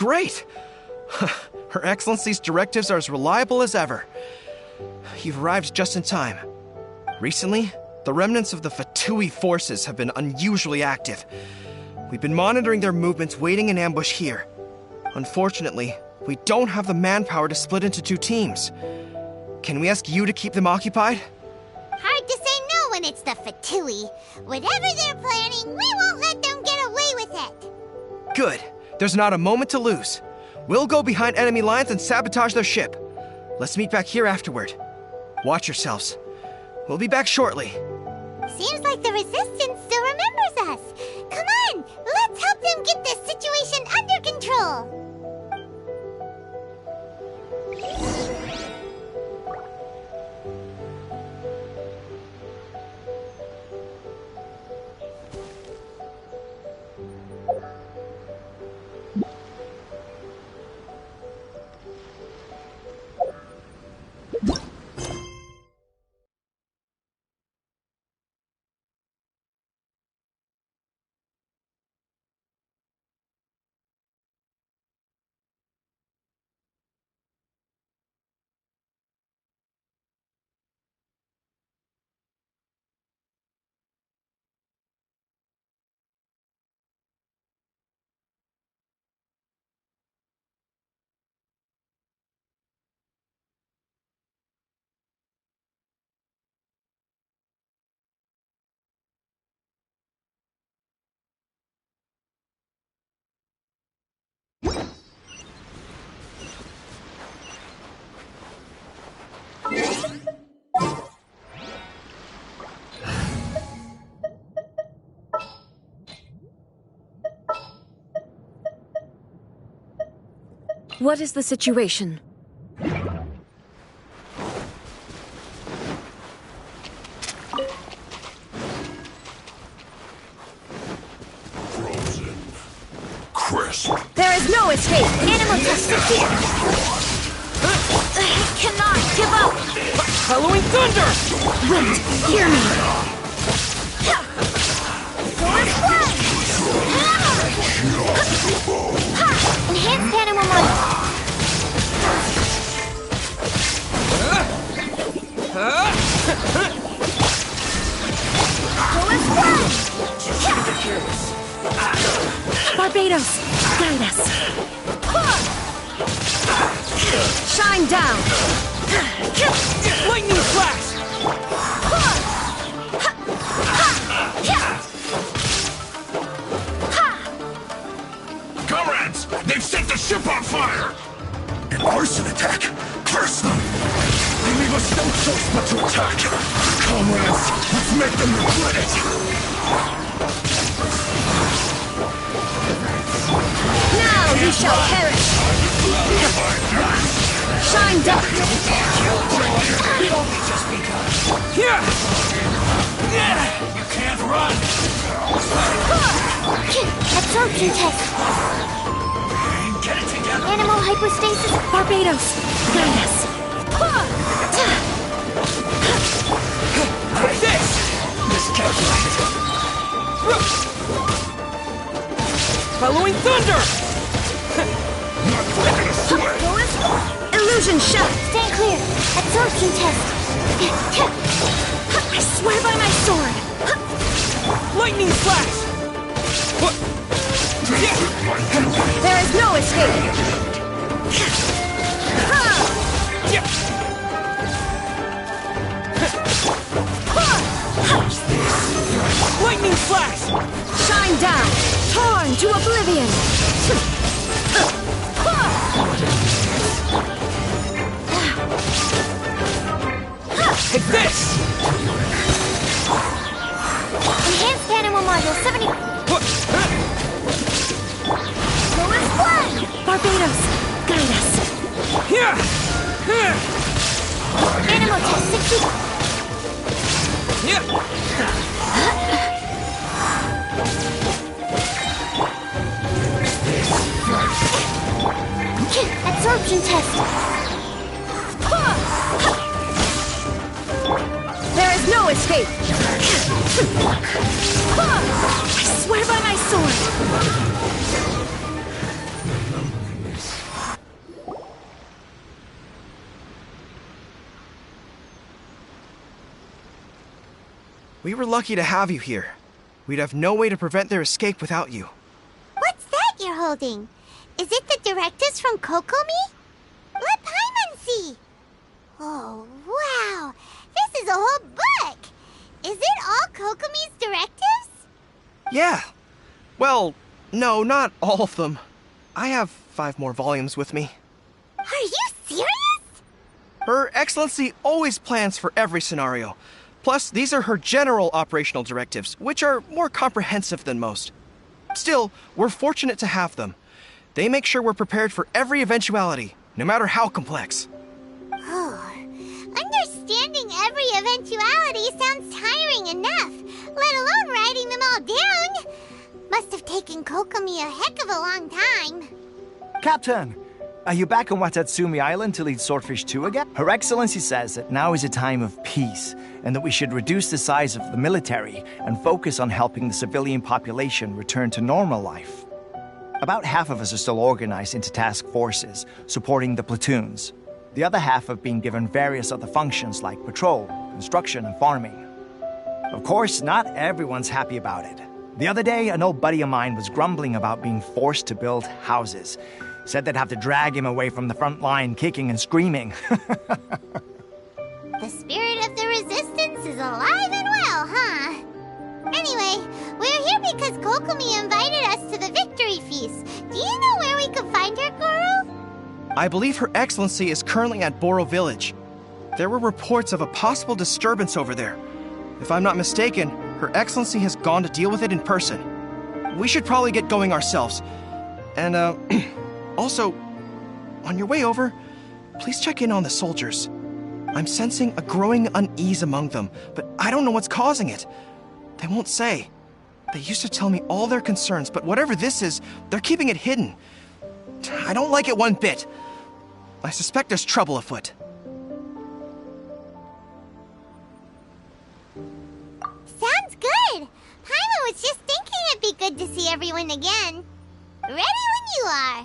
great! Her Excellency's directives are as reliable as ever. You've arrived just in time. Recently, the remnants of the Fatui forces have been unusually active. We've been monitoring their movements, waiting in ambush here. Unfortunately, we don't have the manpower to split into two teams. Can we ask you to keep them occupied? Hard to say no when it's the Fatui. Whatever they're planning, we won't let them get away with it. Good. There's not a moment to lose. We'll go behind enemy lines and sabotage their ship. Let's meet back here afterward. Watch yourselves. We'll be back shortly. Seems like the Resistance still remembers us. Come on, let's help them get this situation under control. What is the situation? Frozen. Crisp. There is no escape! Animal toxicity! I cannot give up! Halloween Thunder! Wait, hear me! Enhanced animal model. Barbados, guide us! Shine down! Lightning Flash! Comrades! They've set the ship on fire! An arson attack! Curse them! They leave us no choice but to attack! Comrades, let's make them regret it! Now you shall perish! Shine down! You can't run! Absorption test. Get it together! Animal hypostasis. Barbados, guide us! This! Miscalculated. Halloween Thunder! Not breaking a sweat! Illusion shot! Stand clear. Absorption test. I swear by my sword! Lightning Flash! There is no escape! Lightning Flash! Shine down! Torn to oblivion! Take this! Enhanced animal module 70. Lowest one. Barbados, guide us! Animal test 60. Absorption test. There is no escape! I swear by my sword! We were lucky to have you here. We'd have no way to prevent their escape without you. What's that you're holding? Is it the directives from Kokomi? Let Paimon see. Oh, wow. This is a whole book. Is it all Kokomi's directives? Yeah. Well, no, not all of them. I have 5 more volumes with me. Are you serious? Her Excellency always plans for every scenario. Plus, these are her general operational directives, which are more comprehensive than most. Still, we're fortunate to have them. They make sure we're prepared for every eventuality, no matter how complex. Oh, understanding every eventuality sounds tiring enough, let alone writing them all down. Must have taken Kokomi a heck of a long time. Captain, are you back on Watatsumi Island to lead Swordfish 2 again? Her Excellency says that now is a time of peace, and that we should reduce the size of the military and focus on helping the civilian population return to normal life. About half of us are still organized into task forces, supporting the platoons. The other half have been given various other functions like patrol, construction, and farming. Of course, not everyone's happy about it. The other day, an old buddy of mine was grumbling about being forced to build houses. Said they'd have to drag him away from the front line, kicking and screaming. The spirit of the resistance is alive and well, huh? Anyway, we're here because Kokomi invited us to the victory feast. Do you know where we could find her, Guru? I believe Her Excellency is currently at Boro Village. There were reports of a possible disturbance over there. If I'm not mistaken, Her Excellency has gone to deal with it in person. We should probably get going ourselves. And, also, on your way over, please check in on the soldiers. I'm sensing a growing unease among them, but I don't know what's causing it. They won't say. They used to tell me all their concerns, but whatever this is, they're keeping it hidden. I don't like it one bit. I suspect there's trouble afoot. Sounds good. Paimon was just thinking it'd be good to see everyone again. Ready when you are.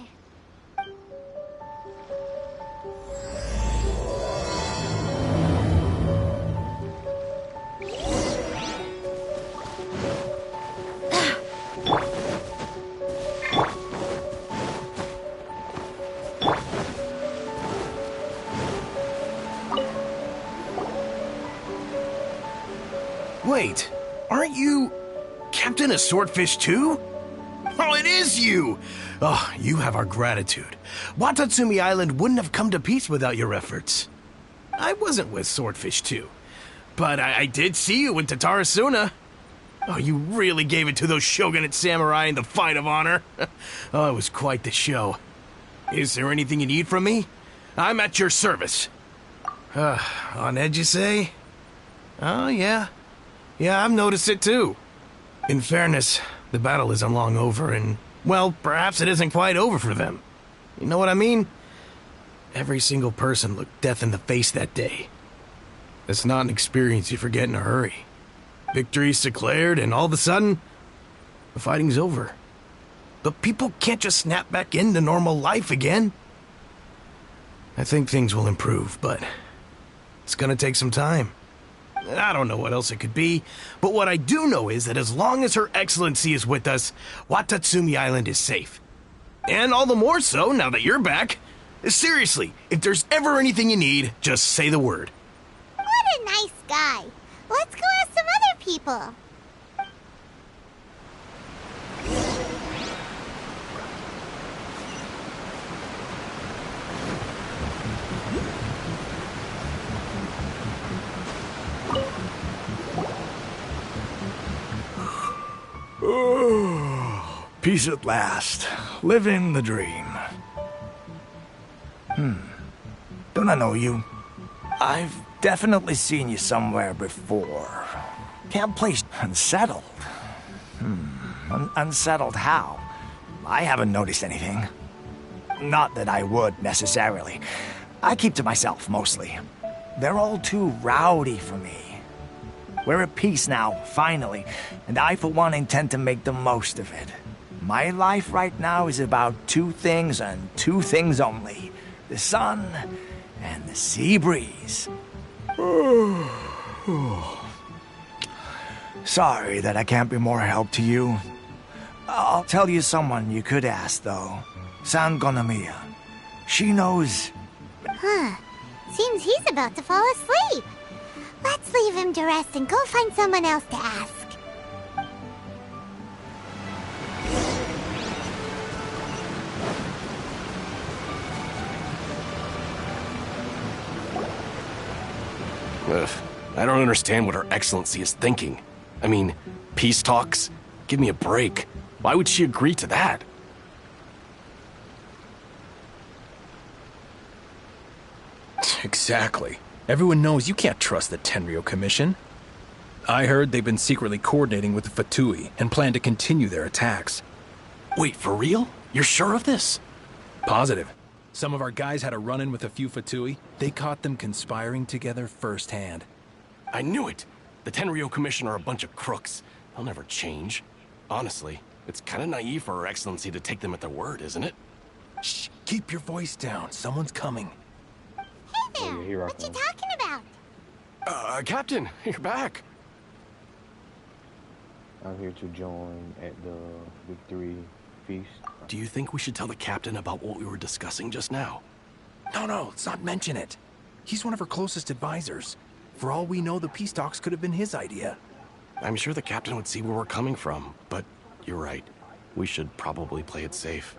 Wait, aren't you Captain of Swordfish 2? Oh, it is you! Oh, you have our gratitude. Watatsumi Island wouldn't have come to peace without your efforts. I wasn't with Swordfish 2, but I did see you in Tatarasuna. Oh, you really gave it to those shogunate samurai in the fight of honor. Oh, it was quite the show. Is there anything you need from me? I'm at your service. On edge, you say? Oh, yeah. Yeah, I've noticed it too. In fairness, the battle isn't long over, and, well, perhaps it isn't quite over for them. You know what I mean? Every single person looked death in the face that day. It's not an experience you forget in a hurry. Victory's declared, and all of a sudden, the fighting's over. But people can't just snap back into normal life again. I think things will improve, but it's gonna take some time. I don't know what else it could be, but what I do know is that as long as Her Excellency is with us, Watatsumi Island is safe. And all the more so now that you're back. Seriously, if there's ever anything you need, just say the word. What a nice guy. Let's go ask some other people. Peace at last. Living the dream. Don't I know you? I've definitely seen you somewhere before. Can't place unsettled. Unsettled how? I haven't noticed anything. Not that I would, necessarily. I keep to myself, mostly. They're all too rowdy for me. We're at peace now, finally, and I, for one, intend to make the most of it. My life right now is about 2 things and 2 things only. The sun and the sea breeze. Sorry that I can't be more help to you. I'll tell you someone you could ask, though. San Gonomiya. She knows. Huh. Seems he's about to fall asleep. Let's leave him to rest and go find someone else to ask. Ugh, I don't understand what Her Excellency is thinking. I mean, peace talks? Give me a break. Why would she agree to that? Exactly. Everyone knows you can't trust the Tenryo Commission. I heard they've been secretly coordinating with the Fatui and plan to continue their attacks. Wait, for real? You're sure of this? Positive. Some of our guys had a run-in with a few Fatui. They caught them conspiring together firsthand. I knew it! The Tenryo Commission are a bunch of crooks. They'll never change. Honestly, it's kind of naive for Her Excellency to take them at their word, isn't it? Shh, keep your voice down. Someone's coming. Hey there, what you talking about? Captain, you're back. I'm here to join at the victory feast. Do you think we should tell the captain about what we were discussing just now? No, let's not mention it. He's one of her closest advisors. For all we know, the peace talks could have been his idea. I'm sure the captain would see where we're coming from, but you're right. We should probably play it safe.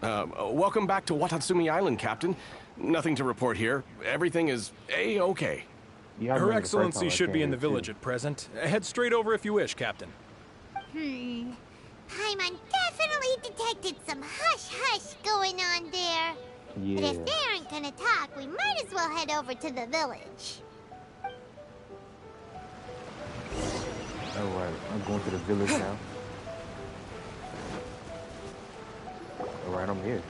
Welcome back to Watatsumi Island, Captain. Nothing to report here. Everything is A-okay. Yeah, Her Excellency should be in the village at present. Head straight over if you wish, Captain. Paimon definitely detected some hush-hush going on there. Yeah. But if they aren't gonna talk, we might as well head over to the village. Alright, I'm going to the village now. Alright, I'm here.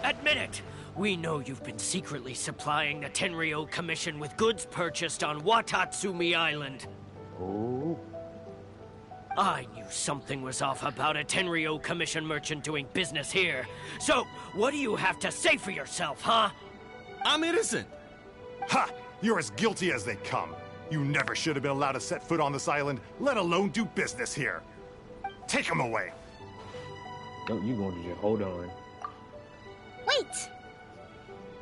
Admit it! We know you've been secretly supplying the Tenryo Commission with goods purchased on Watatsumi Island. Oh. I knew something was off about a Tenryo Commission merchant doing business here. So, what do you have to say for yourself, huh? I'm innocent! Ha! You're as guilty as they come. You never should have been allowed to set foot on this island, let alone do business here. Take him away. No, you going to jail. Hold on. Wait!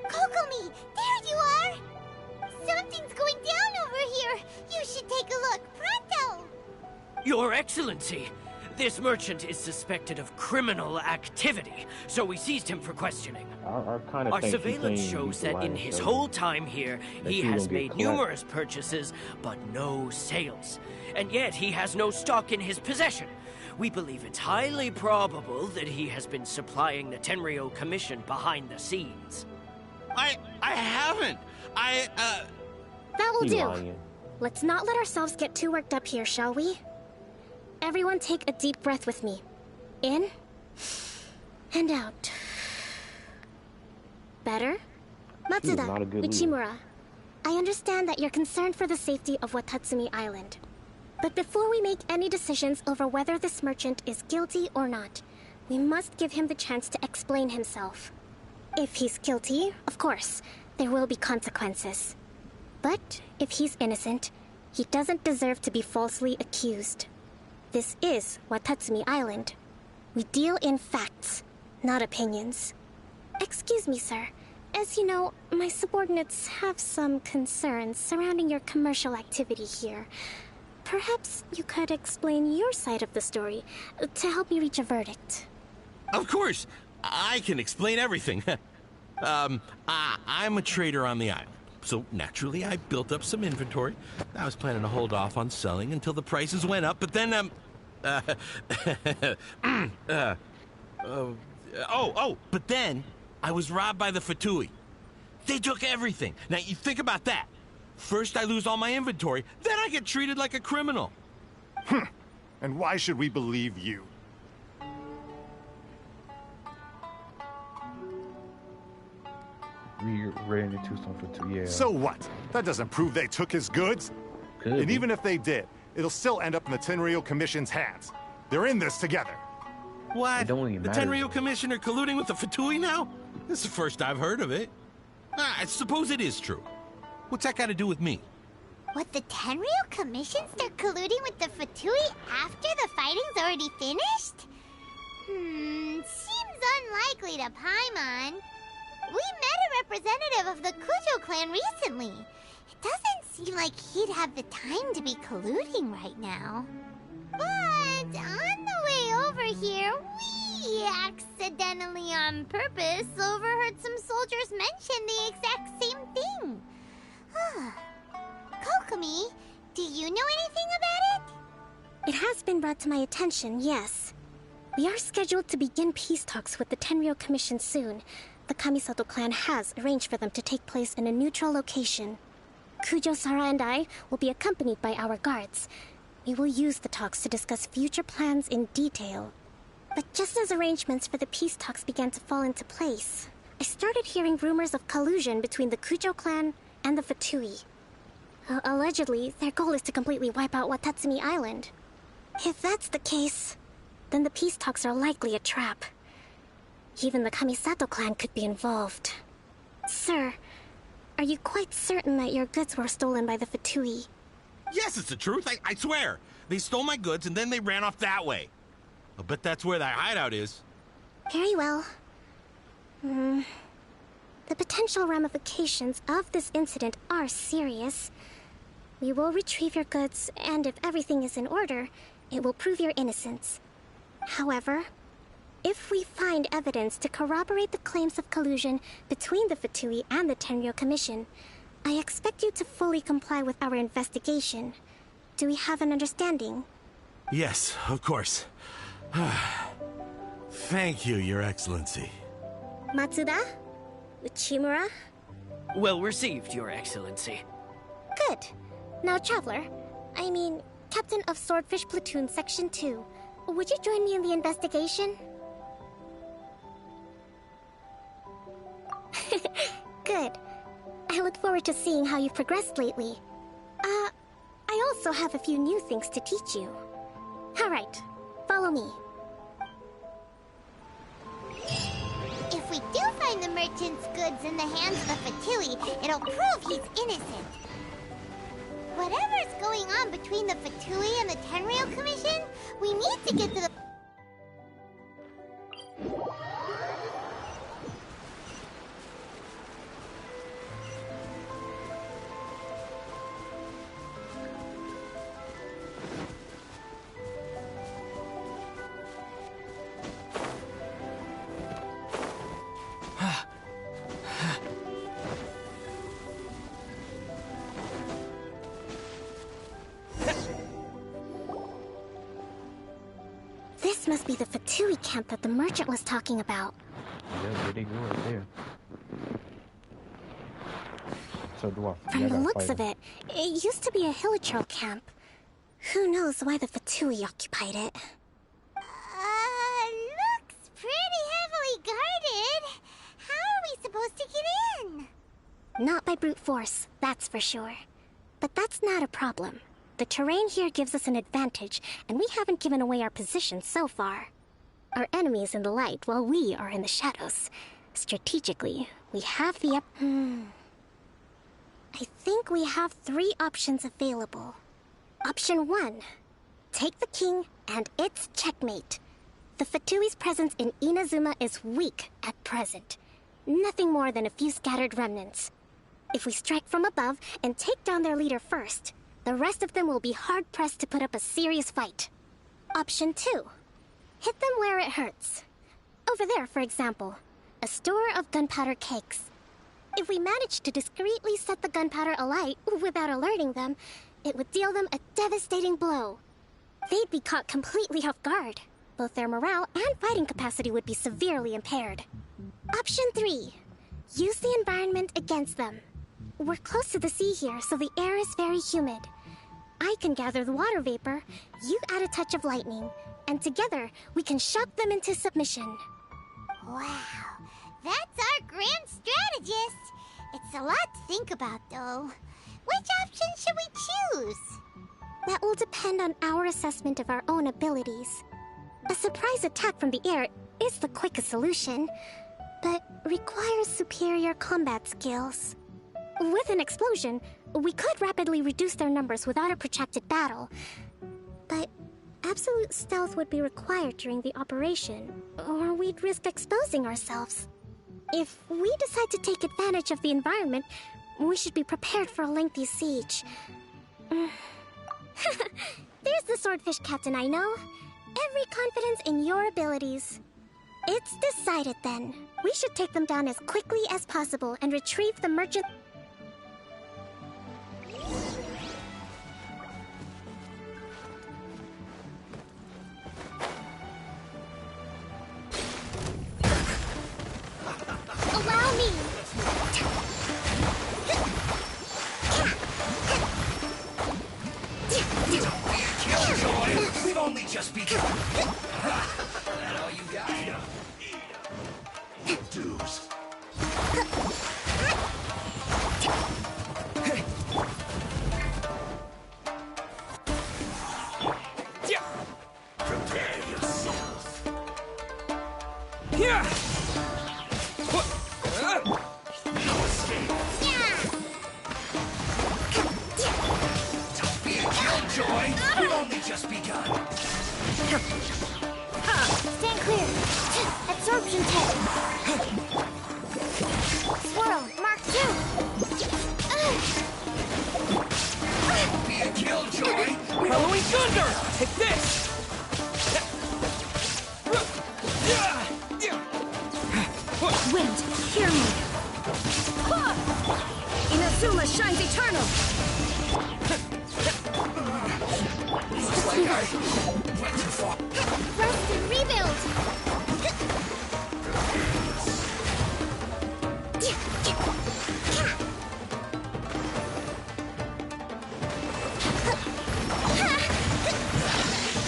Kokomi, there you are! Something's going down over here. You should take a look, pronto! Your Excellency, this merchant is suspected of criminal activity, so we seized him for questioning. Our surveillance shows that in his whole time here, he has made numerous purchases, but no sales. And yet he has no stock in his possession. We believe it's highly probable that he has been supplying the Tenryo Commission behind the scenes. I haven't. That will do. Lying. Let's not let ourselves get too worked up here, shall we? Everyone take a deep breath with me. In and out. Better? Matsuda, not a good Uchimura, I understand that you're concerned for the safety of Watatsumi Island. But before we make any decisions over whether this merchant is guilty or not, we must give him the chance to explain himself. If he's guilty, of course, there will be consequences. But if he's innocent, he doesn't deserve to be falsely accused. This is Watatsumi Island. We deal in facts, not opinions. Excuse me, sir. As you know, my subordinates have some concerns surrounding your commercial activity here. Perhaps you could explain your side of the story to help me reach a verdict. Of course, I can explain everything. I'm a trader on the island, so naturally I built up some inventory. I was planning to hold off on selling until the prices went up, but then, but then I was robbed by the Fatui. They took everything. Now, you think about that. First I lose all my inventory, then I get treated like a criminal. And why should we believe you? We ran into some for 2 years. So what? That doesn't prove they took his goods. And even if they did, it'll still end up in the Tenryo Commission's hands. They're in this together. What? It don't even The matter. Tenryo Commissioner colluding with the Fatui now? This is the first I've heard of it. I suppose it is true. What's that got to do with me? What, the Tenryo Commission start colluding with the Fatui after the fighting's already finished? Seems unlikely to Paimon. We met a representative of the Kujo clan recently. It doesn't seem like he'd have the time to be colluding right now. But on the way over here, we accidentally on purpose overheard some soldiers mention the exact same thing. Kokomi, do you know anything about it? It has been brought to my attention, yes. We are scheduled to begin peace talks with the Tenryo Commission soon. The Kamisato clan has arranged for them to take place in a neutral location. Kujo-Sara and I will be accompanied by our guards. We will use the talks to discuss future plans in detail. But just as arrangements for the peace talks began to fall into place, I started hearing rumors of collusion between the Kujo clan and the Fatui. Allegedly, their goal is to completely wipe out Watatsumi Island. If that's the case, then the peace talks are likely a trap. Even the Kamisato clan could be involved. Sir, are you quite certain that your goods were stolen by the Fatui? Yes, it's the truth. I swear. They stole my goods and then they ran off that way. I bet that's where that hideout is. Very well. The potential ramifications of this incident are serious. We will retrieve your goods, and if everything is in order, it will prove your innocence. However, if we find evidence to corroborate the claims of collusion between the Fatui and the Tenryo Commission, I expect you to fully comply with our investigation. Do we have an understanding? Yes, of course. Thank you, Your Excellency. Matsuda? Uchimura? Well received, Your Excellency. Good. Now, Traveler, Captain of Swordfish Platoon Section 2, would you join me in the investigation? Good. I look forward to seeing how you've progressed lately. I also have a few new things to teach you. Alright, follow me. If we do find the merchant's goods in the hands of the Fatui, it'll prove he's innocent. Whatever's going on between the Fatui and the Tenryo Commission, we need to get to the... This must be the Fatui camp that the merchant was talking about. Yeah, there they go right there. So dwarf. From the looks of it, it used to be a Hilichurl camp. Who knows why the Fatui occupied it? Looks pretty heavily guarded. How are we supposed to get in? Not by brute force, that's for sure. But that's not a problem. The terrain here gives us an advantage, and we haven't given away our position so far. Our enemy is in the light while we are in the shadows. Strategically, we have the I think we have 3 options available. Option 1. Take the king, and it's checkmate. The Fatui's presence in Inazuma is weak at present. Nothing more than a few scattered remnants. If we strike from above and take down their leader first, the rest of them will be hard-pressed to put up a serious fight. Option 2. Hit them where it hurts. Over there, for example, a store of gunpowder cakes. If we manage to discreetly set the gunpowder alight without alerting them, it would deal them a devastating blow. They'd be caught completely off guard. Both their morale and fighting capacity would be severely impaired. Option 3. Use the environment against them. We're close to the sea here, so the air is very humid. I can gather the water vapor, you add a touch of lightning, and together we can shock them into submission. Wow, that's our grand strategist. It's a lot to think about, though. Which option should we choose? That will depend on our assessment of our own abilities. A surprise attack from the air is the quickest solution, but requires superior combat skills. With an explosion, We could rapidly reduce their numbers without a protracted battle. But absolute stealth would be required during the operation, or we'd risk exposing ourselves. If we decide to take advantage of the environment, we should be prepared for a lengthy siege. There's the swordfish captain I know. Every confidence in your abilities. It's decided then. We should take them down as quickly as possible and retrieve the merchant... Allow me! We've only just begun. That all you got? Dues. Prepare yourself. Here! No escape. Don't be a killjoy. We've only just begun. Stand clear. Absorption test. Swirl, Mark 2. Don't be a killjoy. Halloween Thunder! Take this! Wind, hear me. Inazuma shines eternal. Looks like I went too far. Rest and rebuild.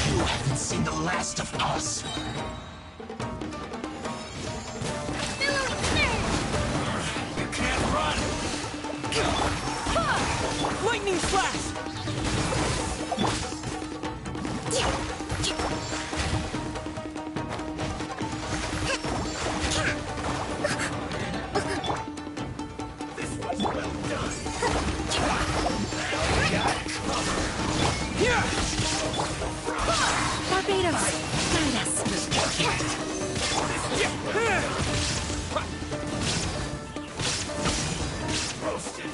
You haven't seen the last of us. You can't run. Lightning Slash! This was well done. Here! Barbados, guide us. Roasted.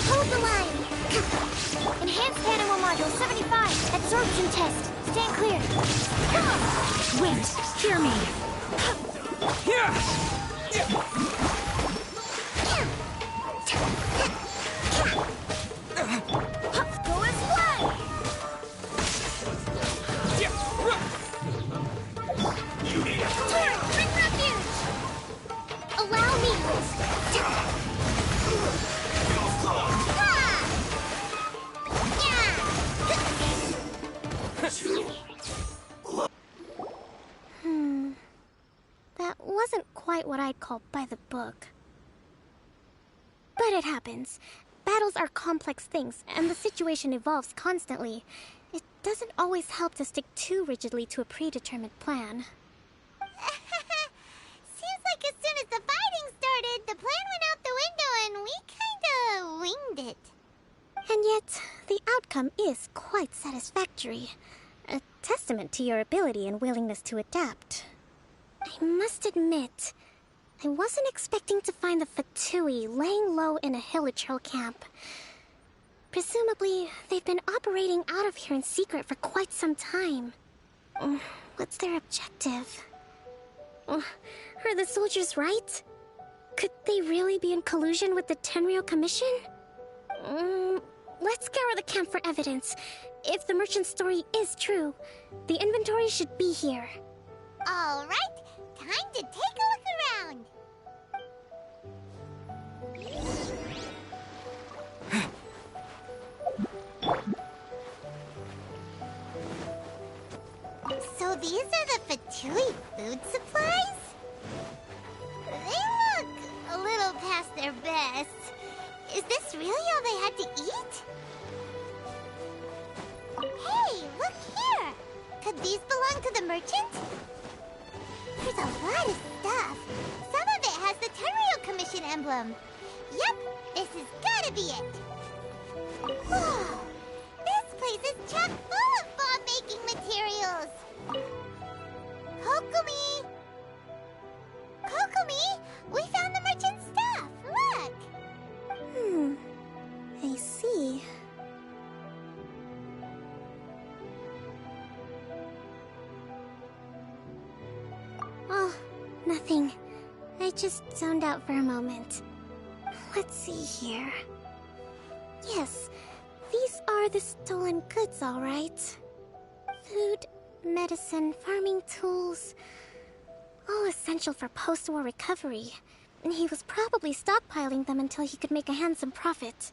Hold the line. Enhanced animal module 75. Absorption test. Stand clear. Wind, hear me. Here! Go as one. Turn, bring refuge. Allow me. That wasn't quite what I'd call by the book. But it happens. Battles are complex things, and the situation evolves constantly. It doesn't always help to stick too rigidly to a predetermined plan. Seems like as soon as the fighting started, the plan went out the window and we kinda winged it. And yet, the outcome is quite satisfactory. A testament to your ability and willingness to adapt. I must admit, I wasn't expecting to find the Fatui laying low in a Hilichurl camp. Presumably, they've been operating out of here in secret for quite some time. What's their objective? Are the soldiers right? Could they really be in collusion with the Tenryou Commission? Let's scour the camp for evidence. If the merchant's story is true, the inventory should be here. All right, time to take a look around. So these are the Fatui food supplies? They look a little past their best. Is this really all they had to eat? Hey, look here! Could these belong to the merchant? There's a lot of stuff. Some of it has the Tenryou Commission emblem. Yep, this has gotta be it. Whoa! This place is chock full of bomb-making materials! Kokomi! Kokomi! We found the merchant's stuff! Look! I see. Oh, nothing. I just zoned out for a moment. Let's see here. Yes, these are the stolen goods, all right. Food, medicine, farming tools. All essential for post-war recovery. And he was probably stockpiling them until he could make a handsome profit.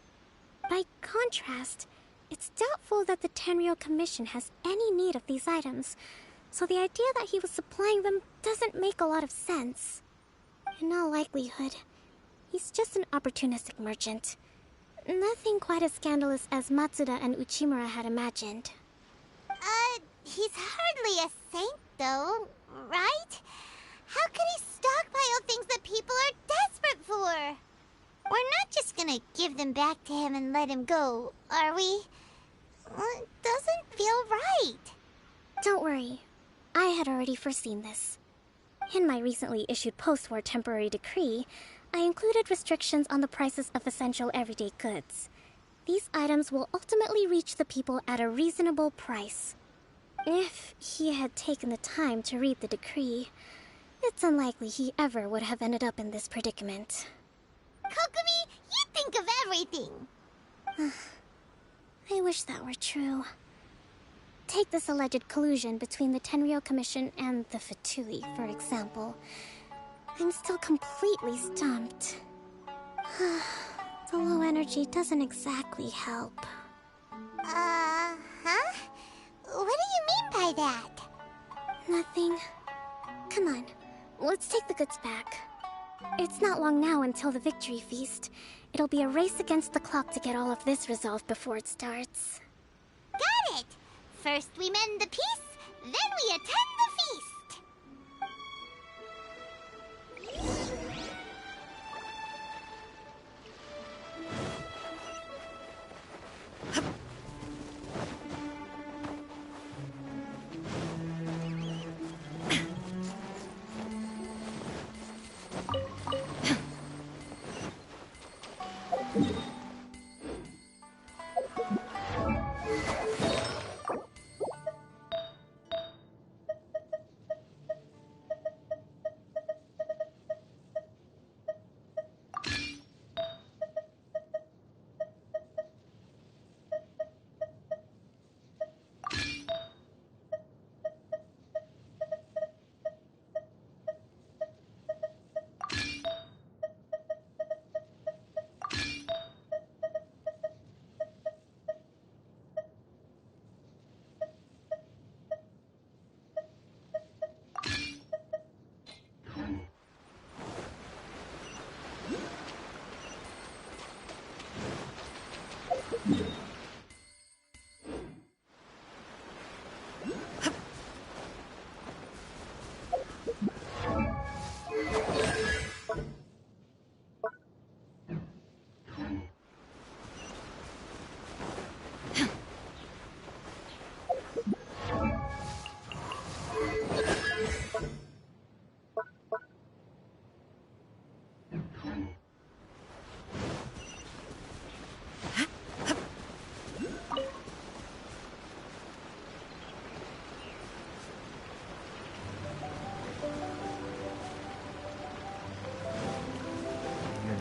By contrast, it's doubtful that the Tenryou Commission has any need of these items, so the idea that he was supplying them doesn't make a lot of sense. In all likelihood, he's just an opportunistic merchant. Nothing quite as scandalous as Matsuda and Uchimura had imagined. He's hardly a saint, though, right? How could he stockpile things that people are desperate for? We're not just gonna give them back to him and let him go, are we? It doesn't feel right. Don't worry. I had already foreseen this. In my recently issued post-war temporary decree, I included restrictions on the prices of essential everyday goods. These items will ultimately reach the people at a reasonable price. If he had taken the time to read the decree, it's unlikely he ever would have ended up in this predicament. Kokomi, you think of everything! I wish that were true. Take this alleged collusion between the Tenryou Commission and the Fatui, for example. I'm still completely stumped. The low energy doesn't exactly help. Huh? What do you mean by that? Nothing. Come on, let's take the goods back. It's not long now until the victory feast. It'll be a race against the clock to get all of this resolved before it starts. Got it! First we mend the peace, then we attend the feast!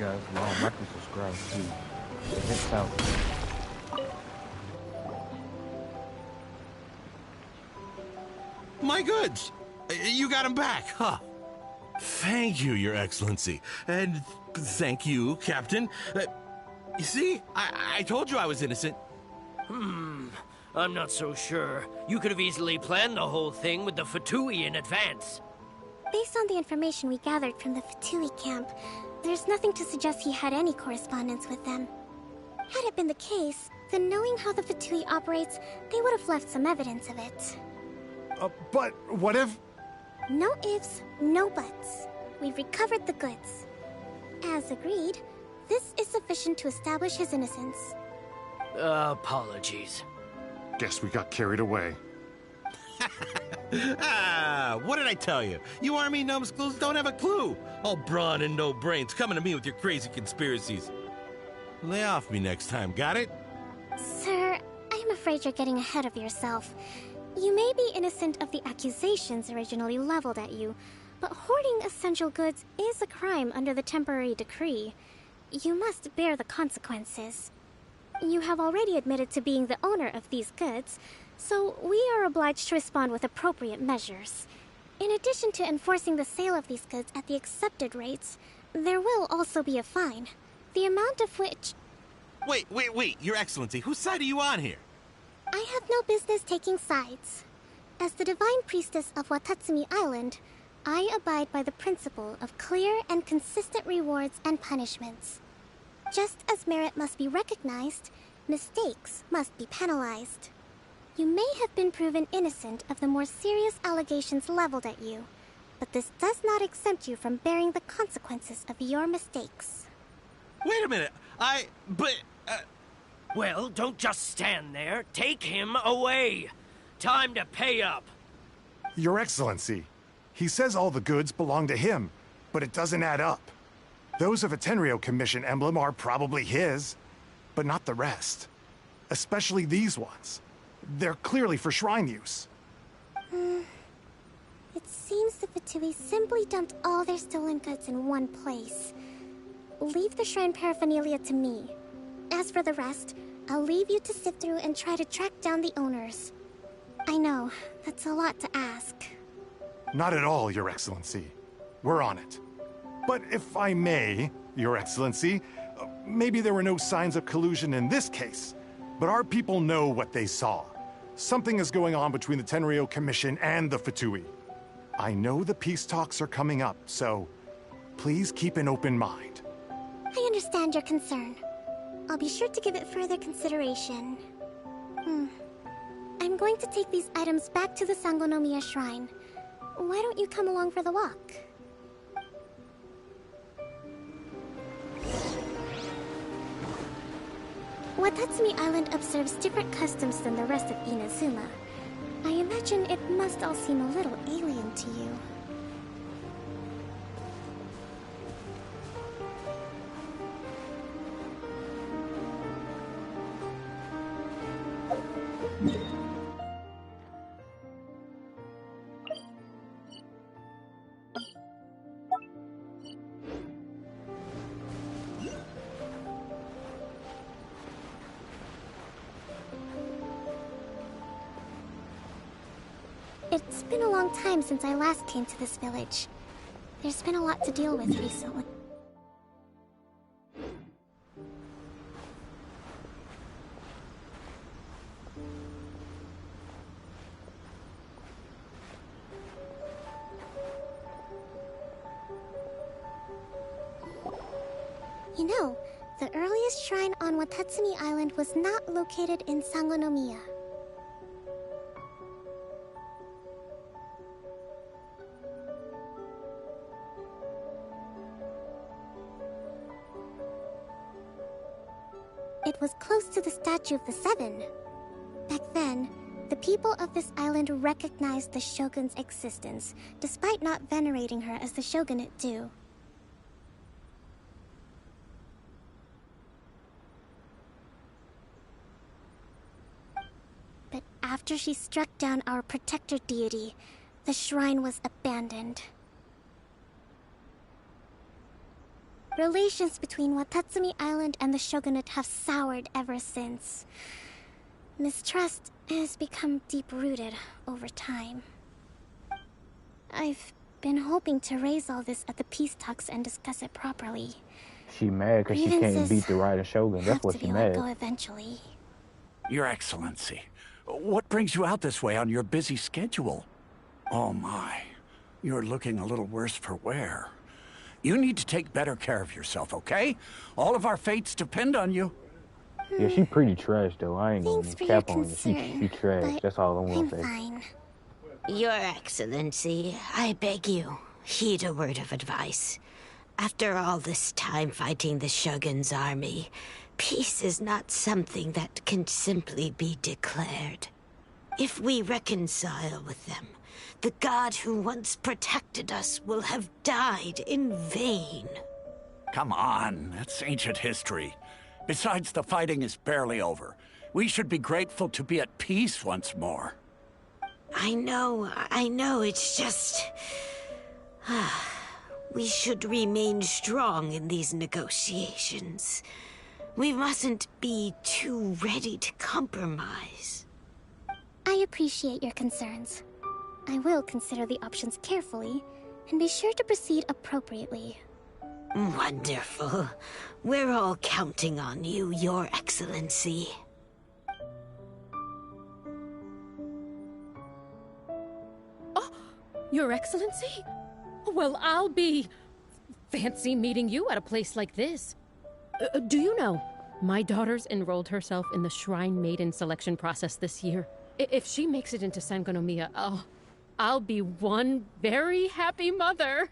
Guys, like and subscribe too. Hit sound. My goods! You got them back, huh? Thank you, Your Excellency. And thank you, Captain. You see, I told you I was innocent. I'm not so sure. You could have easily planned the whole thing with the Fatui in advance. Based on the information we gathered from the Fatui camp, There's nothing to suggest he had any correspondence with them. Had it been the case, then knowing how the Fatui operates, they would have left some evidence of it. But what if... No ifs, no buts. We've recovered the goods. As agreed, this is sufficient to establish his innocence. Apologies. Guess we got carried away. What did I tell you? You army numbskulls don't have a clue. All brawn and no brains coming to me with your crazy conspiracies. Lay off me next time, got it? Sir, I'm afraid you're getting ahead of yourself. You may be innocent of the accusations originally leveled at you, but hoarding essential goods is a crime under the temporary decree. You must bear the consequences. You have already admitted to being the owner of these goods, so we are obliged to respond with appropriate measures. In addition to enforcing the sale of these goods at the accepted rates, there will also be a fine, the amount of which... Wait, Your Excellency, whose side are you on here? I have no business taking sides. As the Divine Priestess of Watatsumi Island, I abide by the principle of clear and consistent rewards and punishments. Just as merit must be recognized, mistakes must be penalized. You may have been proven innocent of the more serious allegations leveled at you, but this does not exempt you from bearing the consequences of your mistakes. Wait a minute, Well, don't just stand there. Take him away. Time to pay up. Your Excellency, he says all the goods belong to him, but it doesn't add up. Those of a Tenryo Commission emblem are probably his, but not the rest. Especially these ones. They're clearly for shrine use. It seems the Fatui simply dumped all their stolen goods in one place. Leave the shrine paraphernalia to me. As for the rest, I'll leave you to sift through and try to track down the owners. I know, that's a lot to ask. Not at all, Your Excellency. We're on it. But if I may, Your Excellency, maybe there were no signs of collusion in this case, but our people know what they saw. Something is going on between the Tenryo Commission and the Fatui. I know the peace talks are coming up, so please keep an open mind. I understand your concern. I'll be sure to give it further consideration. I'm going to take these items back to the Sangonomiya Shrine. Why don't you come along for the walk? Watatsumi Island observes different customs than the rest of Inazuma. I imagine it must all seem a little alien to you. It's been a long time since I last came to this village. There's been a lot to deal with recently. You know, the earliest shrine on Watatsumi Island was not located in Sangonomiya. It was close to the Statue of the Seven. Back then, the people of this island recognized the Shogun's existence, despite not venerating her as the Shogunate do. But after she struck down our protector deity, the shrine was abandoned. Relations between Watatsumi Island and the Shogunate have soured ever since. Mistrust has become deep-rooted over time. I've been hoping to raise all this at the peace talks and discuss it properly. She mad because she can't beat the Rider Shogun. That's what she mad. Go eventually. Your Excellency, what brings you out this way on your busy schedule? Oh my, you're looking a little worse for wear. You need to take better care of yourself, okay? All of our fates depend on you. Yeah, she pretty trash though. I ain't gonna Thanks for cap your on her. concern, She trash. but That's all I'm I'm gonna say. fine. Your Excellency, I beg you, heed a word of advice. After all this time fighting the Shogun's army, peace is not something that can simply be declared. If we reconcile with them, the god who once protected us will have died in vain. Come on, that's ancient history. Besides, the fighting is barely over. We should be grateful to be at peace once more. I know, it's just... we should remain strong in these negotiations. We mustn't be too ready to compromise. I appreciate your concerns. I will consider the options carefully, and be sure to proceed appropriately. Wonderful. We're all counting on you, Your Excellency. Your Excellency? Well, I'll be... fancy meeting you at a place like this. Do you know, my daughter's enrolled herself in the Shrine Maiden selection process this year. If she makes it into Sangonomiya, I'll be one very happy mother.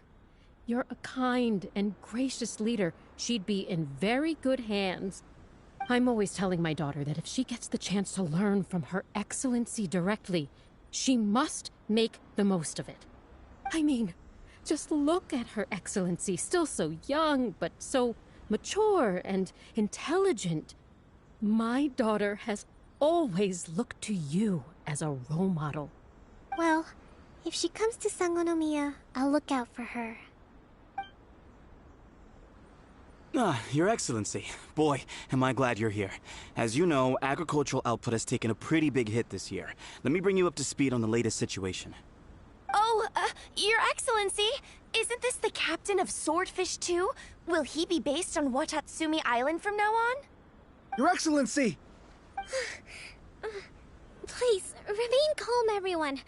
You're a kind and gracious leader. She'd be in very good hands. I'm always telling my daughter that if she gets the chance to learn from Her Excellency directly, she must make the most of it. I mean, just look at Her Excellency, still so young, but so mature and intelligent. My daughter has always looked to you as a role model. Well, if she comes to Sangonomiya, I'll look out for her. Your Excellency. Boy, am I glad you're here. As you know, agricultural output has taken a pretty big hit this year. Let me bring you up to speed on the latest situation. Oh, Your Excellency, isn't this the captain of Swordfish 2? Will he be based on Watatsumi Island from now on? Your Excellency! Please, remain calm, everyone.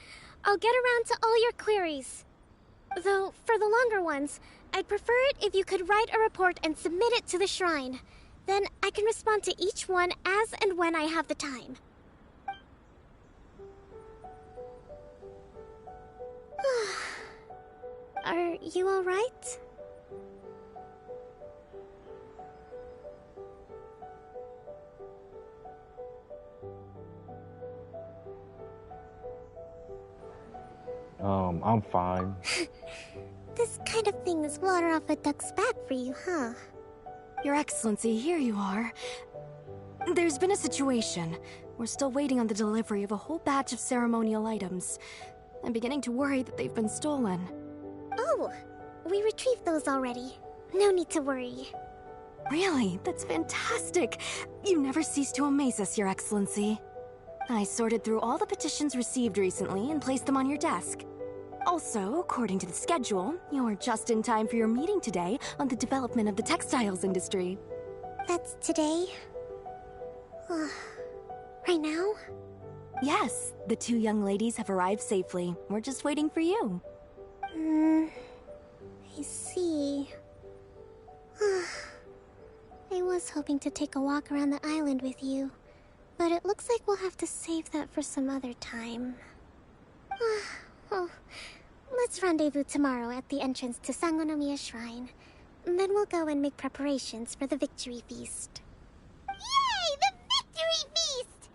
I'll get around to all your queries. Though, for the longer ones, I'd prefer it if you could write a report and submit it to the shrine. Then I can respond to each one as and when I have the time. Are you all right? I'm fine. This kind of thing is water off a duck's back for you, huh? Your Excellency, here you are. There's been a situation. We're still waiting on the delivery of a whole batch of ceremonial items. I'm beginning to worry that they've been stolen. Oh, we retrieved those already. No need to worry. Really? That's fantastic. You never cease to amaze us, Your Excellency. I sorted through all the petitions received recently and placed them on your desk. Also, according to the schedule, you're just in time for your meeting today on the development of the textiles industry. That's today? Right now? Yes, the two young ladies have arrived safely. We're just waiting for you. I see. I was hoping to take a walk around the island with you, but it looks like we'll have to save that for some other time. Well, let's rendezvous tomorrow at the entrance to Sangonomiya Shrine. Then we'll go and make preparations for the victory feast. Yay! The victory feast!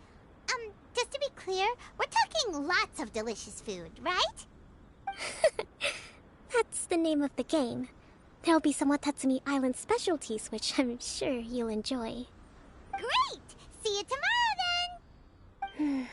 Just to be clear, we're talking lots of delicious food, right? That's the name of the game. There'll be some Watatsumi Island specialties, which I'm sure you'll enjoy. Great! See you tomorrow, then!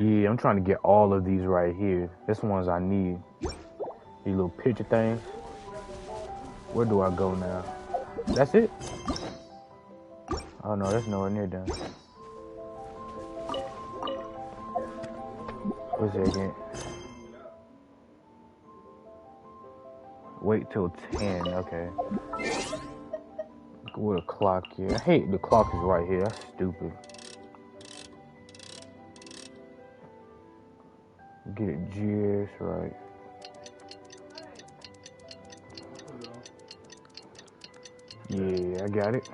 Yeah, I'm trying to get all of these right here. This the ones I need. These little picture things. Where do I go now? That's it? Oh no, that's nowhere near done. What's that again? Wait till 10, okay. Where the clock here? I hate the clock is right here. That's stupid. Get it just right. Yeah, I got it.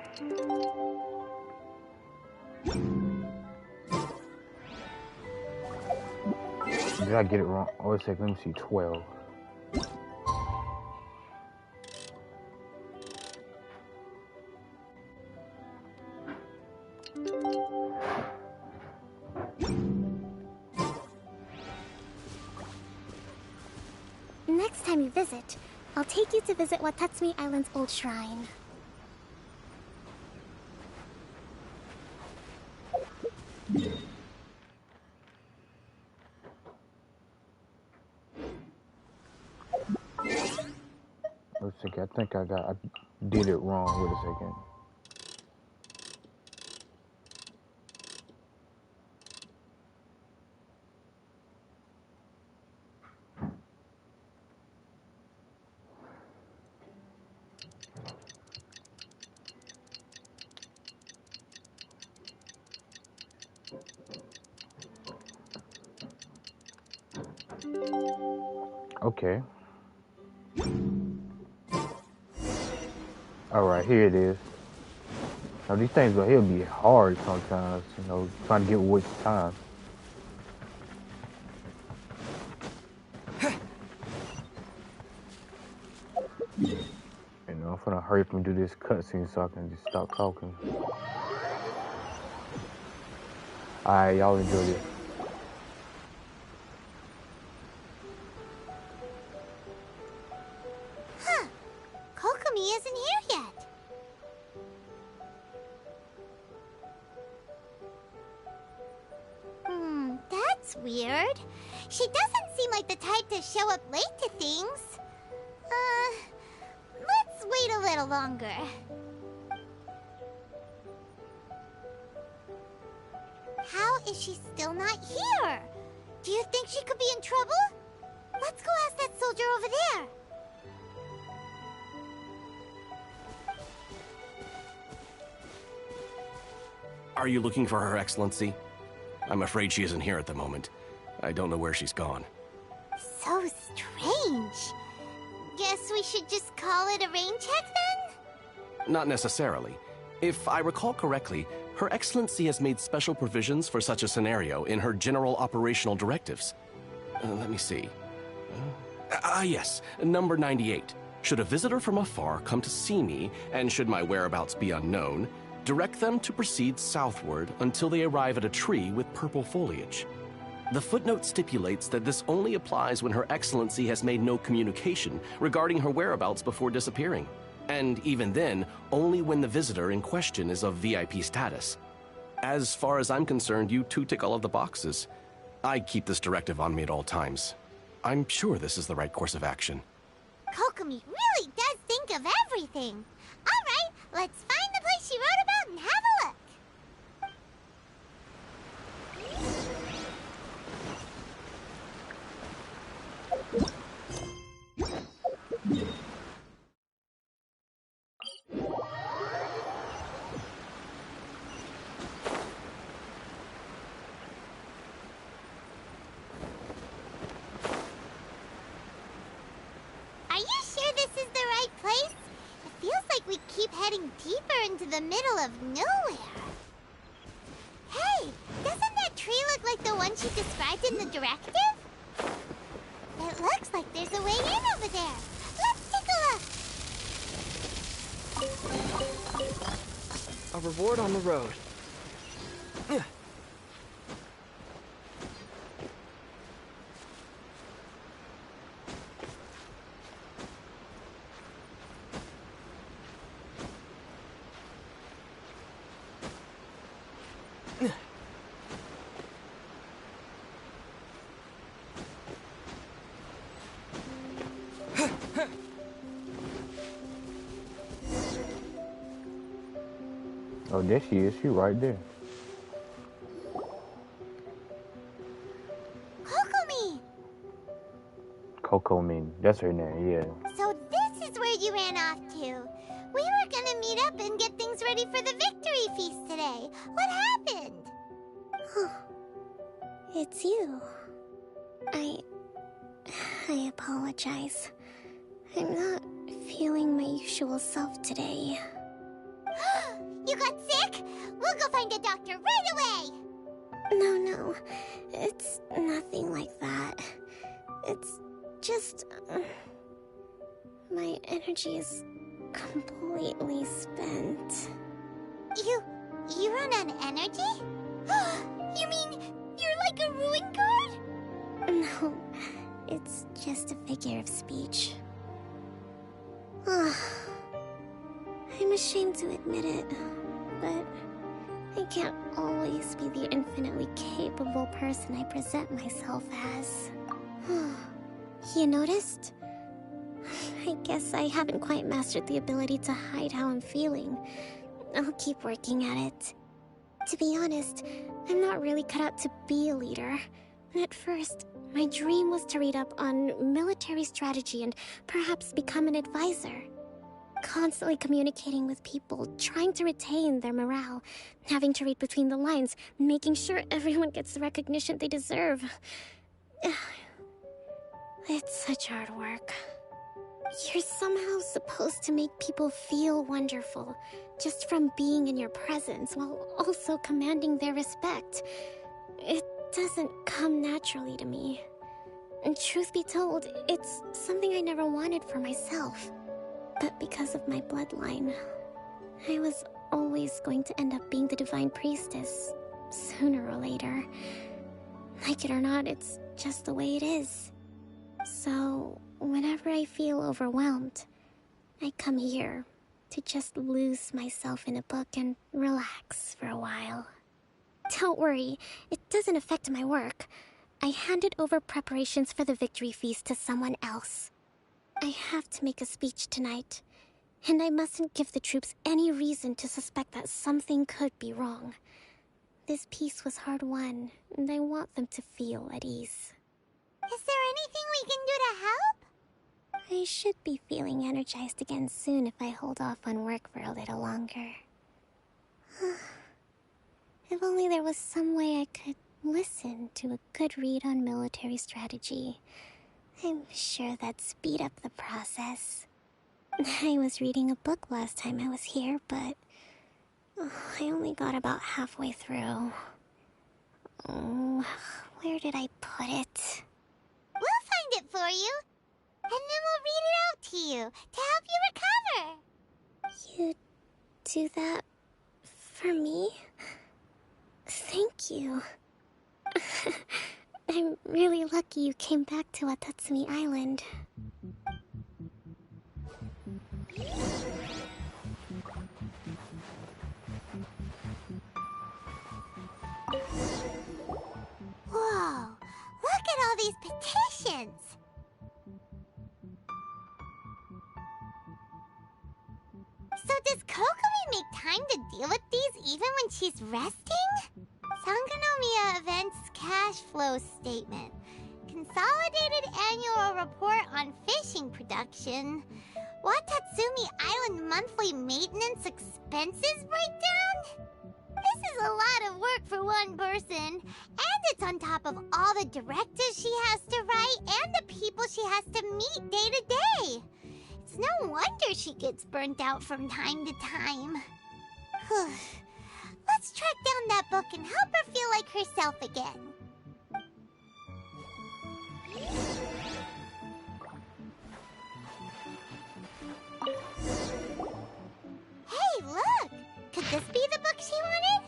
Did I get it wrong? Oh, it's like, let me see, 12. Next time you visit, I'll take you to visit Watatsumi Island's old shrine. Let's see, I think I did it wrong. Wait a second. Okay. Alright, here it is. Now these things right here be hard sometimes, you know, trying to get which time. You know, I'm gonna hurry up and do this cutscene so I can just stop talking. Alright, y'all enjoy this. Huh. Kokomi isn't here yet. That's weird. She doesn't seem like the type to show up late to things. Let's wait a little longer. How is she still not here? Do you think she could be in trouble? Let's go ask that soldier over there. Are you looking for Her Excellency? I'm afraid she isn't here at the moment. I don't know where she's gone. So strange. Guess we should just call it a rain check then? Not necessarily. If I recall correctly, Her Excellency has made special provisions for such a scenario in her general operational directives. Let me see. Yes, number 98. Should a visitor from afar come to see me, and should my whereabouts be unknown, direct them to proceed southward until they arrive at a tree with purple foliage. The footnote stipulates that this only applies when Her Excellency has made no communication regarding her whereabouts before disappearing. And even then, only when the visitor in question is of VIP status. As far as I'm concerned, you two tick all of the boxes. I keep this directive on me at all times. I'm sure this is the right course of action. Kokomi really does think of everything. All right, let's find the place she wrote about and have a look. Are you sure this is the right place? It feels like we keep heading deeper into the middle of nowhere. Hey, doesn't that tree look like the one she described in the directive? It looks like there's a way in over there. Let's take a look. A reward on the road. Oh, there she is. She right there. Kokomi! Kokomi. That's her name, yeah. So this is where you ran off to. We were gonna meet up and get things ready for the victory feast today. What happened? It's you. I apologize. I'm not feeling my usual self today. You got sick? We'll go find a doctor right away! No. It's nothing like that. It's just... my energy is completely spent. You run on energy? You mean you're like a ruin guard? No, it's just a figure of speech. I'm ashamed to admit it, but I can't always be the infinitely capable person I present myself as. You noticed? I guess I haven't quite mastered the ability to hide how I'm feeling. I'll keep working at it. To be honest, I'm not really cut out to be a leader. At first, my dream was to read up on military strategy and perhaps become an advisor. Constantly communicating with people, trying to retain their morale, having to read between the lines, making sure everyone gets the recognition they deserve. It's such hard work. You're somehow supposed to make people feel wonderful, just from being in your presence, while also commanding their respect. It doesn't come naturally to me. And truth be told, it's something I never wanted for myself. But because of my bloodline, I was always going to end up being the divine priestess, sooner or later. Like it or not, it's just the way it is. So, whenever I feel overwhelmed, I come here to just lose myself in a book and relax for a while. Don't worry, it doesn't affect my work. I handed over preparations for the victory feast to someone else. I have to make a speech tonight, and I mustn't give the troops any reason to suspect that something could be wrong. This peace was hard won, and I want them to feel at ease. Is there anything we can do to help? I should be feeling energized again soon if I hold off on work for a little longer. If only there was some way I could listen to a good read on military strategy. I'm sure that'd speed up the process. I was reading a book last time I was here, but I only got about halfway through. Where did I put it? We'll find it for you, and then we'll read it out to you to help you recover. You do that for me? Thank you. I'm really lucky you came back to Watatsumi Island. Whoa, look at all these petitions. So does Kokomi make time to deal with these even when she's resting? Sangonomiya Events Cash Flow Statement. Consolidated Annual Report on Fishing Production. Watatsumi Island Monthly Maintenance Expenses Breakdown? This is a lot of work for one person. And it's on top of all the directives she has to write and the people she has to meet day to day. It's no wonder she gets burnt out from time to time. Let's track down that book and help her feel like herself again. Hey, look! Could this be the book she wanted?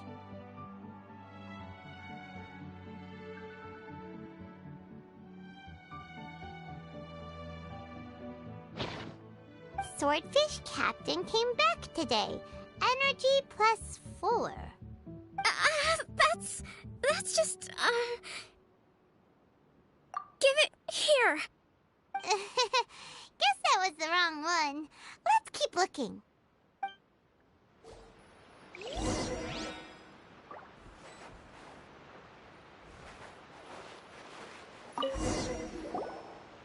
Swordfish Captain came back today. Energy +4. That's just, give it here. Guess that was the wrong one. Let's keep looking.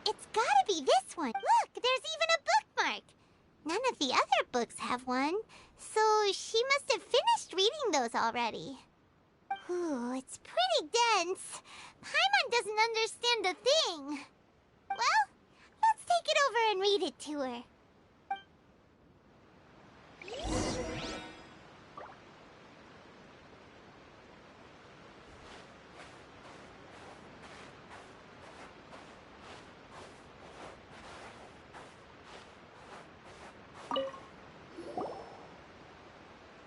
It's gotta be this one. Look, there's even a bookmark. None of the other books have one, so she must have finished reading those already. Ooh, it's pretty dense. Paimon doesn't understand a thing. Well, let's take it over and read it to her.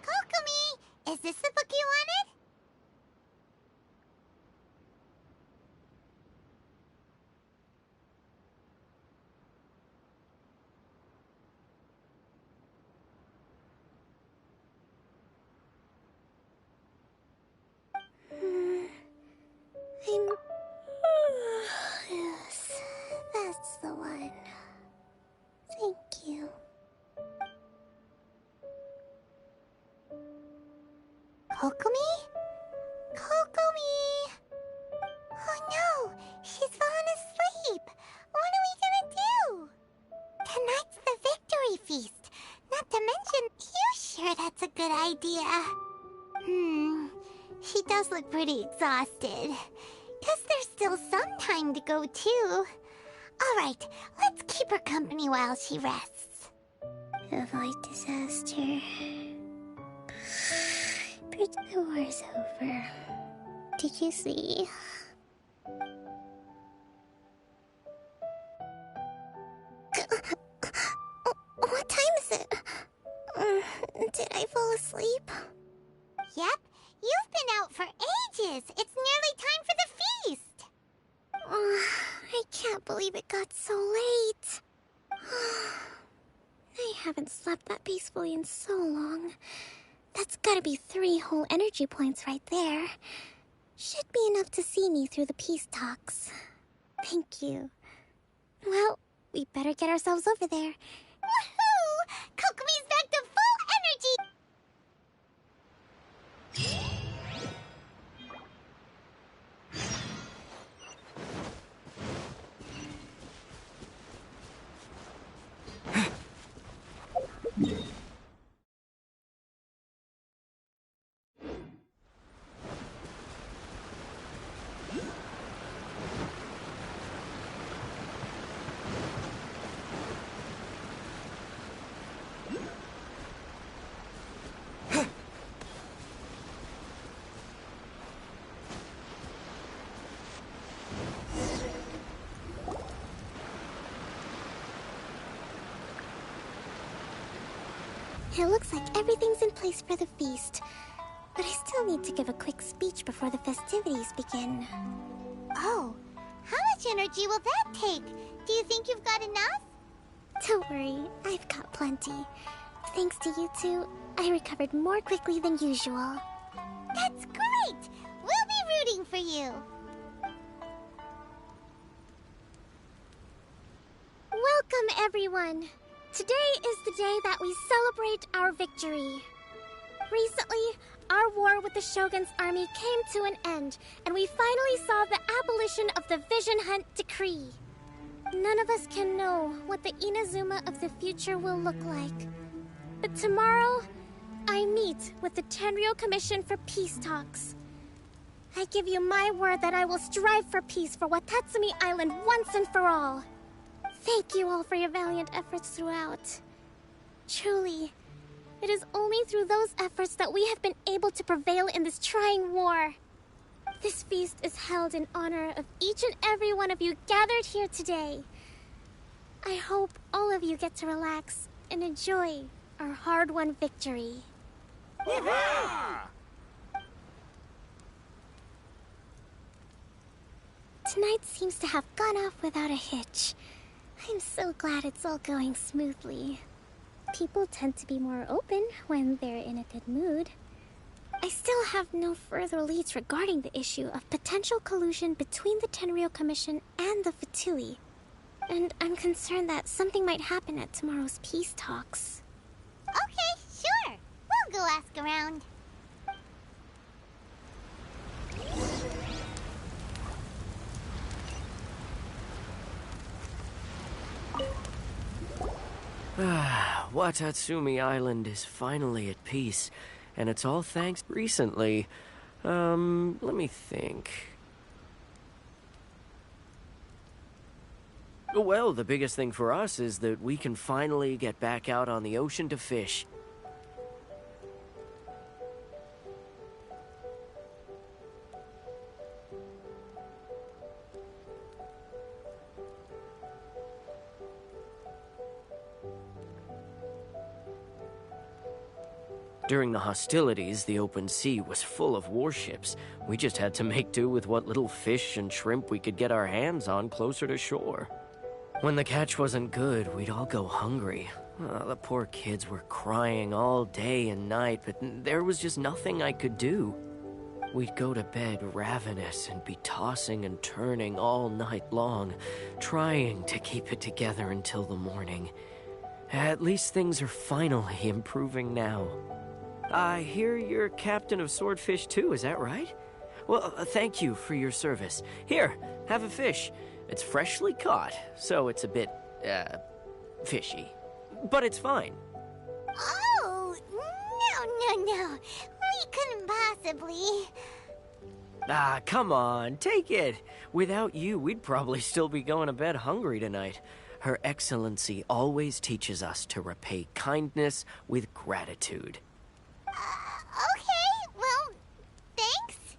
Kokomi, is this the book you wanted? Yes, that's the one. Thank you. Kokomi? Kokomi! Oh no, she's fallen asleep. What are we gonna do? Tonight's the victory feast. Not to mention, you sure that's a good idea? She does look pretty exhausted. Guess there's still some time to go too. Alright, let's keep her company while she rests. Avoid disaster. The war's over. Did you see? What time is it? Did I fall asleep? Yep, you've been out for ages. It's nearly time for the feast. I can't believe it got so late. I haven't slept that peacefully in so long. That's gotta be 3 whole energy points right there. Should be enough to see me through the peace talks. Thank you. Well, we better get ourselves over there. Woohoo! Kokomi's back to full energy! It looks like everything's in place for the feast. But I still need to give a quick speech before the festivities begin. Oh, how much energy will that take? Do you think you've got enough? Don't worry, I've got plenty. Thanks to you two, I recovered more quickly than usual. That's great! We'll be rooting for you! Welcome, everyone! Today is the day that we celebrate our victory. Recently, our war with the Shogun's army came to an end, and we finally saw the abolition of the Vision Hunt Decree. None of us can know what the Inazuma of the future will look like. But tomorrow, I meet with the Tenryou Commission for peace talks. I give you my word that I will strive for peace for Watatsumi Island once and for all. Thank you all for your valiant efforts throughout. Truly, it is only through those efforts that we have been able to prevail in this trying war. This feast is held in honor of each and every one of you gathered here today. I hope all of you get to relax and enjoy our hard-won victory. Tonight seems to have gone off without a hitch. I'm so glad it's all going smoothly. People tend to be more open when they're in a good mood. I still have no further leads regarding the issue of potential collusion between the Tenryou Commission and the Fatui. And I'm concerned that something might happen at tomorrow's peace talks. Okay, sure. We'll I'll go ask around. Watatsumi Island is finally at peace, and it's all thanks recently. Let me think. Well, the biggest thing for us is that we can finally get back out on the ocean to fish. During the hostilities, the open sea was full of warships. We just had to make do with what little fish and shrimp we could get our hands on closer to shore. When the catch wasn't good, we'd all go hungry. The poor kids were crying all day and night, but there was just nothing I could do. We'd go to bed ravenous and be tossing and turning all night long, trying to keep it together until the morning. At least things are finally improving now. I hear you're captain of Swordfish too, is that right? Well, thank you for your service. Here, have a fish. It's freshly caught, so it's a bit, fishy. But it's fine. Oh, no. We couldn't possibly. Come on, take it. Without you, we'd probably still be going to bed hungry tonight. Her Excellency always teaches us to repay kindness with gratitude. Okay, well, thanks.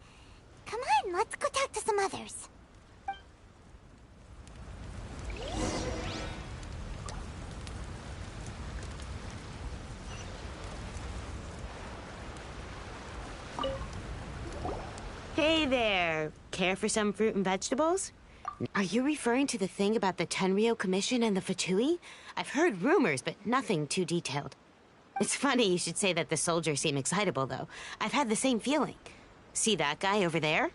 Come on, let's go talk to some others. Hey there. Care for some fruit and vegetables? Are you referring to the thing about the Tenryo Commission and the Fatui? I've heard rumors, but nothing too detailed. It's funny you should say that the soldiers seem excitable, though. I've had the same feeling. See that guy over there?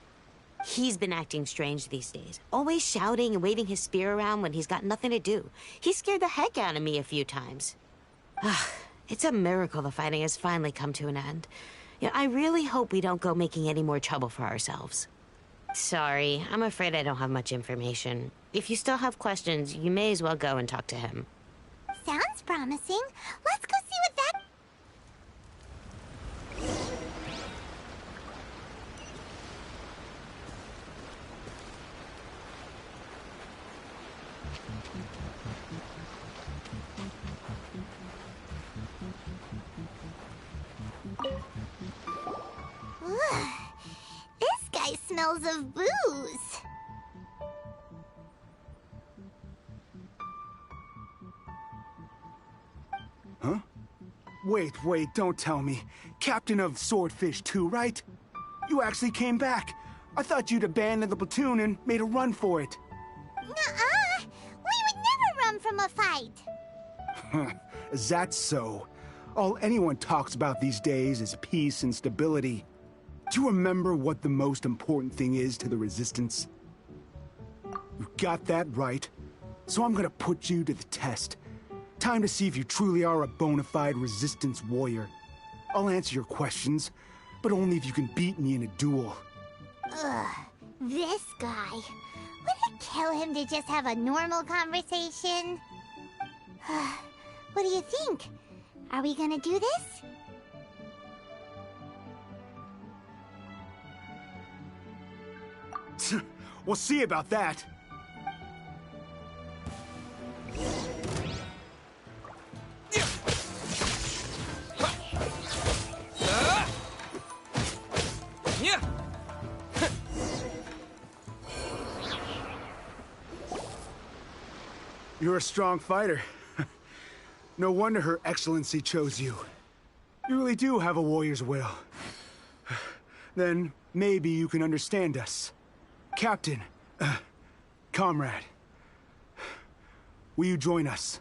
He's been acting strange these days. Always shouting and waving his spear around when he's got nothing to do. He scared the heck out of me a few times. It's a miracle the fighting has finally come to an end. Yeah, I really hope we don't go making any more trouble for ourselves. Sorry, I'm afraid I don't have much information. If you still have questions, you may as well go and talk to him. Sounds promising. Let's go see what that... Ugh. This guy smells of booze. Huh? Wait, don't tell me. Captain of Swordfish 2, right? You actually came back. I thought you'd abandoned the platoon and made a run for it. Nuh-uh. We would never run from a fight. Is that so? All anyone talks about these days is peace and stability. Do you remember what the most important thing is to the Resistance? You got that right. So I'm gonna put you to the test. Time to see if you truly are a bona fide Resistance warrior. I'll answer your questions, but only if you can beat me in a duel. Ugh, this guy. Would it kill him to just have a normal conversation? What do you think? Are we gonna do this? We'll see about that. You're a strong fighter. No wonder Her Excellency chose you. You really do have a warrior's will. Then maybe you can understand us. Captain, comrade, will you join us?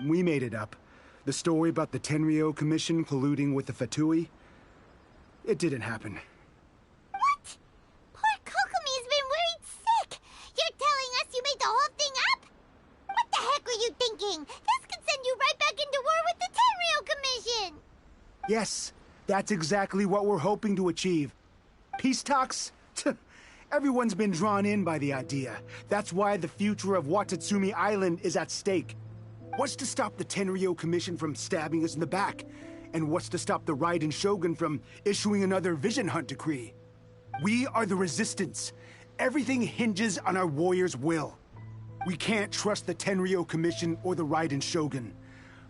We made it up. The story about the Tenryo Commission colluding with the Fatui. It didn't happen. What? Poor Kokomi's been worried sick. You're telling us you made the whole thing up? What the heck were you thinking? This could send you right back into war with the Tenryo Commission. Yes, that's exactly what we're hoping to achieve. Peace talks? Everyone's been drawn in by the idea. That's why the future of Watatsumi Island is at stake. What's to stop the Tenryo Commission from stabbing us in the back? And what's to stop the Raiden Shogun from issuing another Vision Hunt decree? We are the Resistance. Everything hinges on our warriors' will. We can't trust the Tenryo Commission or the Raiden Shogun,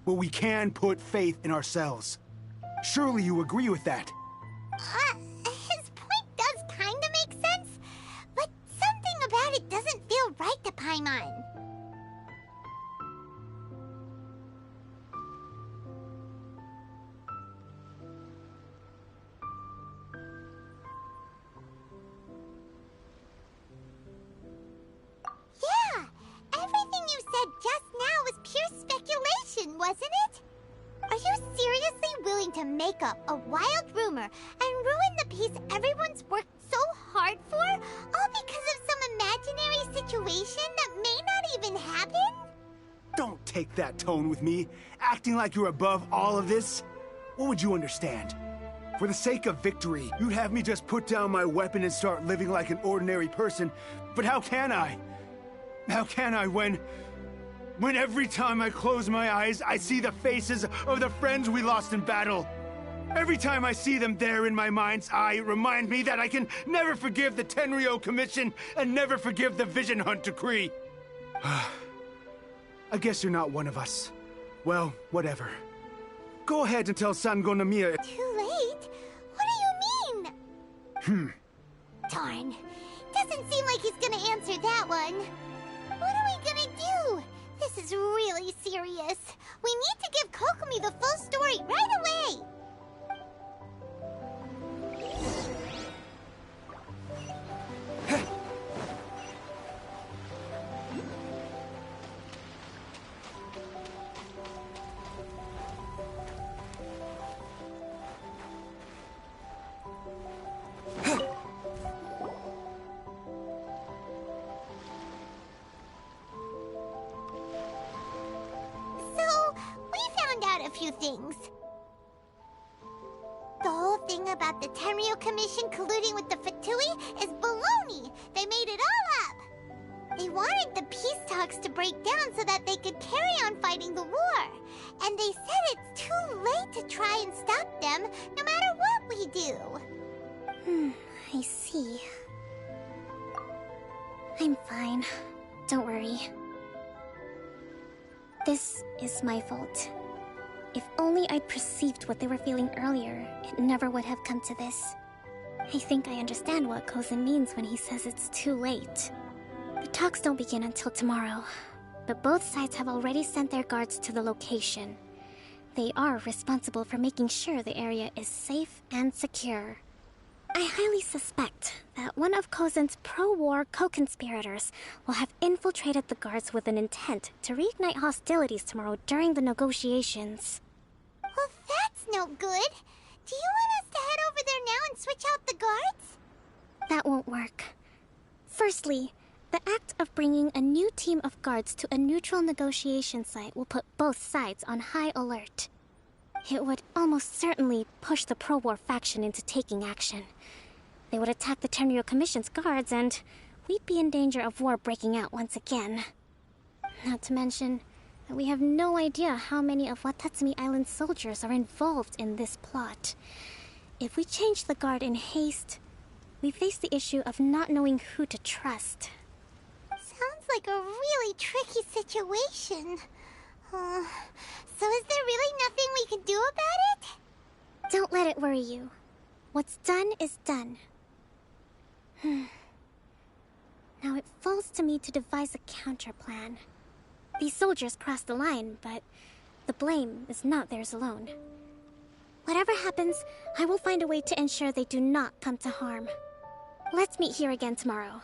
but we can put faith in ourselves. Surely you agree with that? His point does kind of make sense, but something about it doesn't feel right to Paimon. Yeah, everything you said just now was pure speculation, wasn't it? Are you seriously willing to make up a wild rumor and ruin the peace everyone's worked so hard for, all because of some imaginary situation that may not even happen? Don't take that tone with me, acting like you're above all of this. What would you understand? For the sake of victory, you'd have me just put down my weapon and start living like an ordinary person. But how can I? How can I when every time I close my eyes, I see the faces of the friends we lost in battle? Every time I see them there in my mind's eye, it reminds me that I can never forgive the Tenryo Commission and never forgive the Vision Hunt decree. I guess you're not one of us. Well, whatever. Go ahead and tell Sango Namiya. Too late? What do you mean? Darn. Doesn't seem like he's gonna answer that one. What are we gonna do? This is really serious. We need to give Kokomi the full story right away. A few things. The whole thing about the Tenryo Commission colluding with the Fatui is baloney. They made it all up. They wanted the peace talks to break down so that they could carry on fighting the war. And they said it's too late to try and stop them, no matter what we do. I see. I'm fine. Don't worry. This is my fault. If only I'd perceived what they were feeling earlier, it never would have come to this. I think I understand what Kozin means when he says it's too late. The talks don't begin until tomorrow, but both sides have already sent their guards to the location. They are responsible for making sure the area is safe and secure. I highly suspect that one of Kozin's pro-war co-conspirators will have infiltrated the guards with an intent to reignite hostilities tomorrow during the negotiations. Well, that's no good. Do you want us to head over there now and switch out the guards? That won't work. Firstly, the act of bringing a new team of guards to a neutral negotiation site will put both sides on high alert. It would almost certainly push the pro-war faction into taking action. They would attack the Tenryo Commission's guards, and we'd be in danger of war breaking out once again. Not to mention that we have no idea how many of Watatsumi Island's soldiers are involved in this plot. If we change the guard in haste, we face the issue of not knowing who to trust. Sounds like a really tricky situation. So is there really nothing we can do about it? Don't let it worry you. What's done is done. Now it falls to me to devise a counter plan. These soldiers crossed the line, but the blame is not theirs alone. Whatever happens, I will find a way to ensure they do not come to harm. Let's meet here again tomorrow.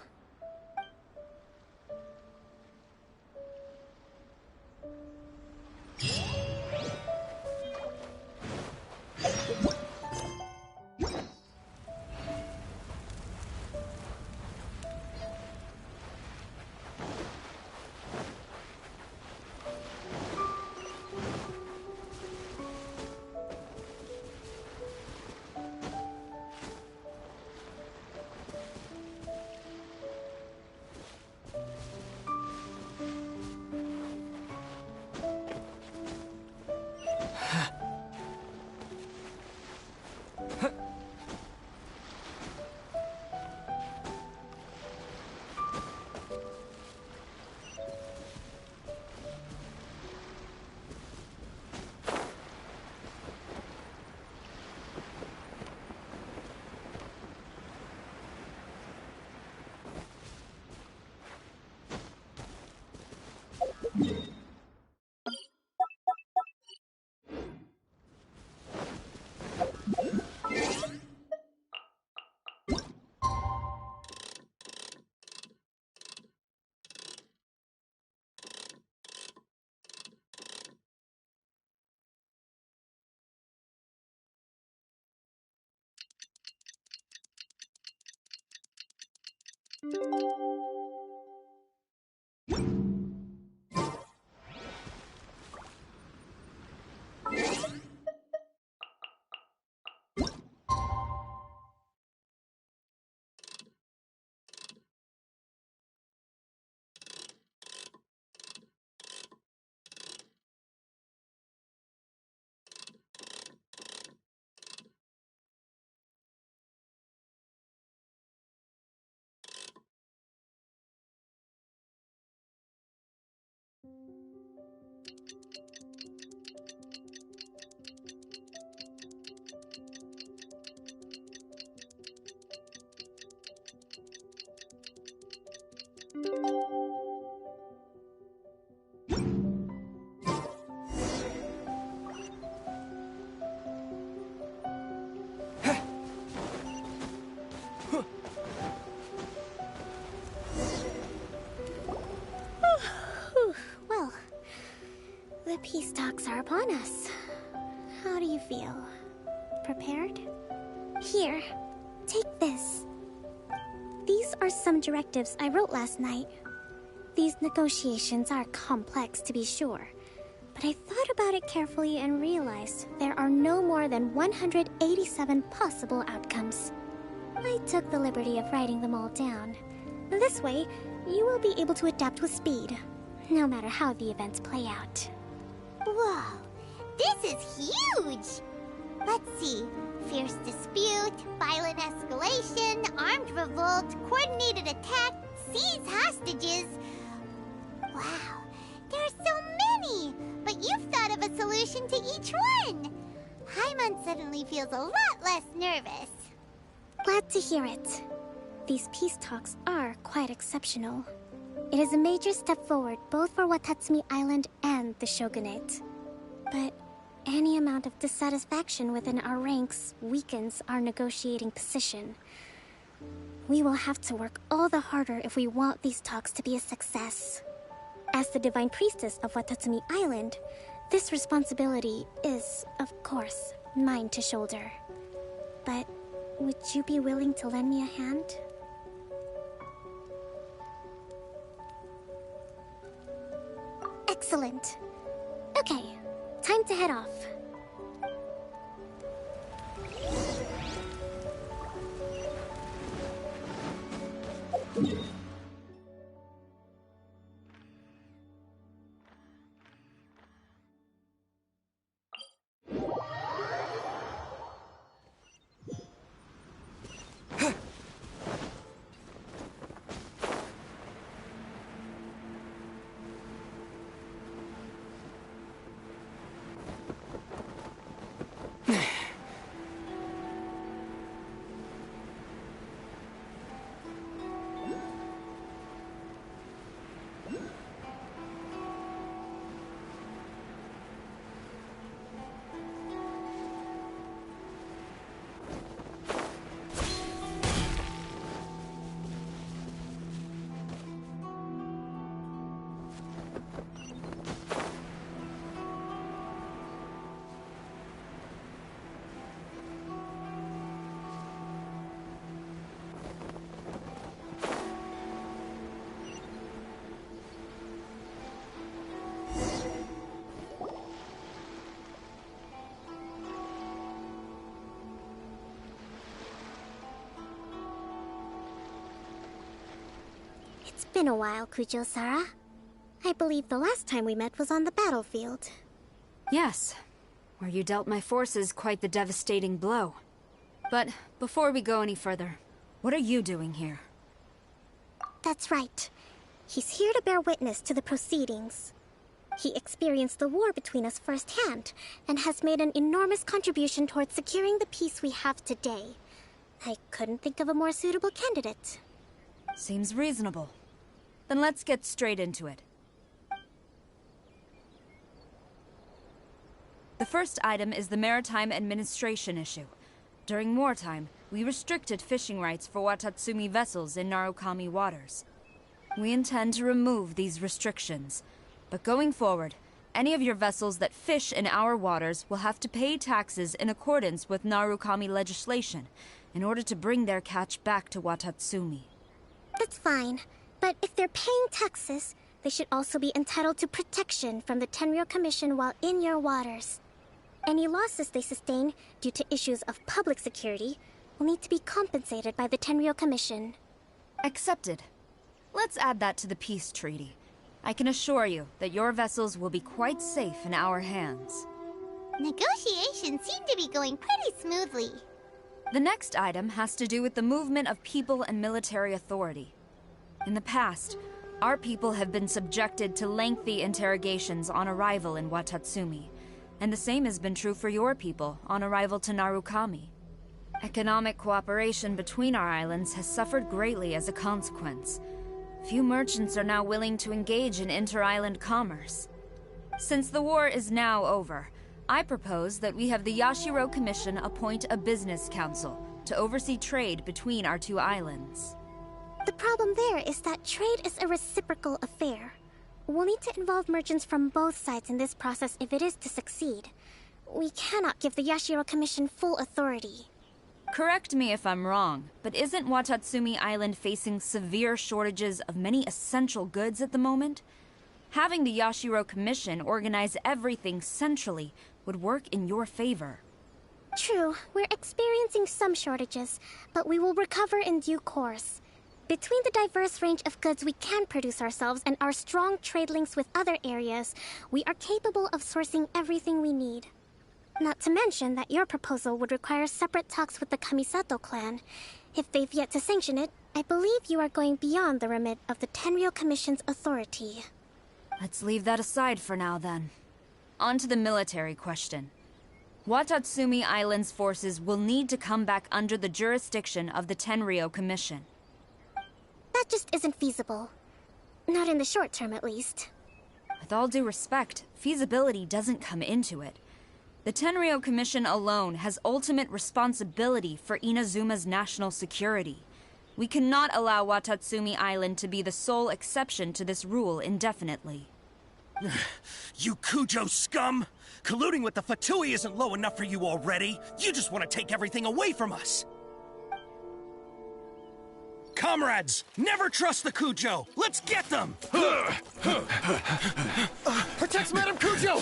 Well, the peace talks are upon us. How do you feel? Prepared? Here, take this. These are some directives I wrote last night. These negotiations are complex, to be sure, but I thought about it carefully and realized there are no more than 187 possible outcomes. I took the liberty of writing them all down. This way, you will be able to adapt with speed, no matter how the events play out. Whoa, this is huge! Let's see. Fierce dispute, violent escalation, armed revolt, coordinated attack, seize hostages. Wow, there are so many! But you've thought of a solution to each one! Paimon suddenly feels a lot less nervous. Glad to hear it. These peace talks are quite exceptional. It is a major step forward both for Watatsumi Island and the Shogunate. But any amount of dissatisfaction within our ranks weakens our negotiating position. We will have to work all the harder if we want these talks to be a success. As the Divine Priestess of Watatsumi Island, this responsibility is, of course, mine to shoulder. But would you be willing to lend me a hand? Excellent. Okay, time to head off. It's been a while, Kujo-Sara. I believe the last time we met was on the battlefield. Yes, where you dealt my forces quite the devastating blow. But before we go any further, what are you doing here? That's right. He's here to bear witness to the proceedings. He experienced the war between us firsthand, and has made an enormous contribution towards securing the peace we have today. I couldn't think of a more suitable candidate. Seems reasonable. Then let's get straight into it. The first item is the maritime administration issue. During wartime, we restricted fishing rights for Watatsumi vessels in Narukami waters. We intend to remove these restrictions, but going forward, any of your vessels that fish in our waters will have to pay taxes in accordance with Narukami legislation in order to bring their catch back to Watatsumi. That's fine. But if they're paying taxes, they should also be entitled to protection from the Tenryou Commission while in your waters. Any losses they sustain due to issues of public security will need to be compensated by the Tenryou Commission. Accepted. Let's add that to the peace treaty. I can assure you that your vessels will be quite safe in our hands. Negotiations seem to be going pretty smoothly. The next item has to do with the movement of people and military authority. In the past, our people have been subjected to lengthy interrogations on arrival in Watatsumi, and the same has been true for your people on arrival to Narukami. Economic cooperation between our islands has suffered greatly as a consequence. Few merchants are now willing to engage in inter-island commerce. Since the war is now over, I propose that we have the Yashiro Commission appoint a business council to oversee trade between our two islands. The problem there is that trade is a reciprocal affair. We'll need to involve merchants from both sides in this process if it is to succeed. We cannot give the Yashiro Commission full authority. Correct me if I'm wrong, but isn't Watatsumi Island facing severe shortages of many essential goods at the moment? Having the Yashiro Commission organize everything centrally would work in your favor. True, we're experiencing some shortages, but we will recover in due course. Between the diverse range of goods we can produce ourselves and our strong trade links with other areas, we are capable of sourcing everything we need. Not to mention that your proposal would require separate talks with the Kamisato clan. If they've yet to sanction it, I believe you are going beyond the remit of the Tenryou Commission's authority. Let's leave that aside for now, then. On to the military question. Watatsumi Island's forces will need to come back under the jurisdiction of the Tenryou Commission. That just isn't feasible. Not in the short term, at least. With all due respect, feasibility doesn't come into it. The Tenryou Commission alone has ultimate responsibility for Inazuma's national security. We cannot allow Watatsumi Island to be the sole exception to this rule indefinitely. You Kujo scum! Colluding with the Fatui isn't low enough for you already! You just want to take everything away from us! Comrades, never trust the Kujo! Let's get them! Protect Madame Kujo!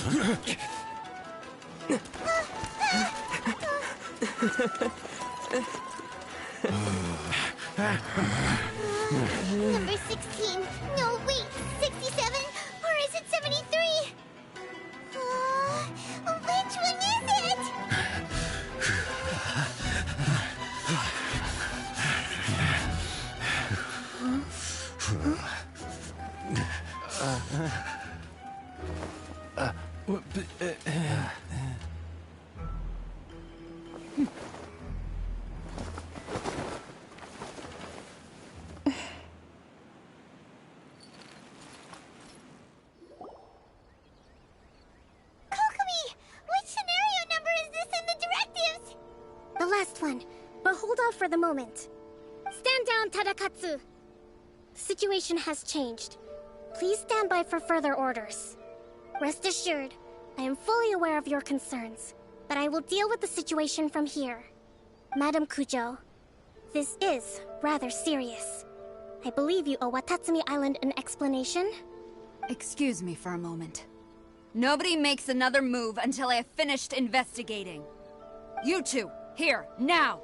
Number 16. No, wait. 67? Or is it 73? Which one is it? The last one, but hold off for the moment. Stand down, Tadakatsu! The situation has changed. Please stand by for further orders. Rest assured, I am fully aware of your concerns, but I will deal with the situation from here. Madam Kujo, this is rather serious. I believe you owe Watatsumi Island an explanation? Excuse me for a moment. Nobody makes another move until I have finished investigating. You two, here, now!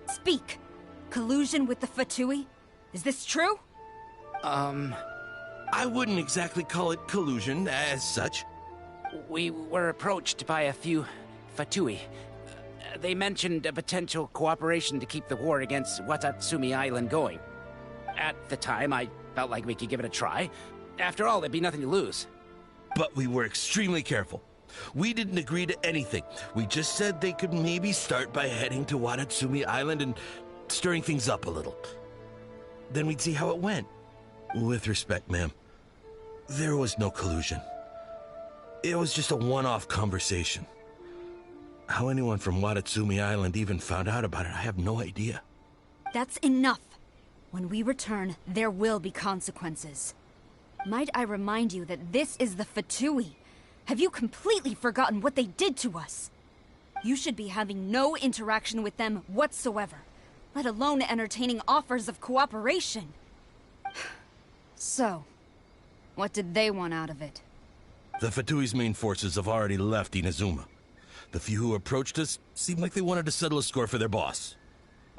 Speak! Collusion with the Fatui? Is this true? I wouldn't exactly call it collusion as such. We were approached by a few Fatui. They mentioned a potential cooperation to keep the war against Watatsumi Island going. At the time, I felt like we could give it a try. After all, there'd be nothing to lose. But we were extremely careful. We didn't agree to anything. We just said they could maybe start by heading to Watatsumi Island and stirring things up a little. Then we'd see how it went. With respect, ma'am, there was no collusion. It was just a one-off conversation. How anyone from Watatsumi Island even found out about it, I have no idea. That's enough. When we return, there will be consequences. Might I remind you that this is the Fatui? Have you completely forgotten what they did to us? You should be having no interaction with them whatsoever, let alone entertaining offers of cooperation. So, what did they want out of it? The Fatui's main forces have already left Inazuma. The few who approached us seemed like they wanted to settle a score for their boss.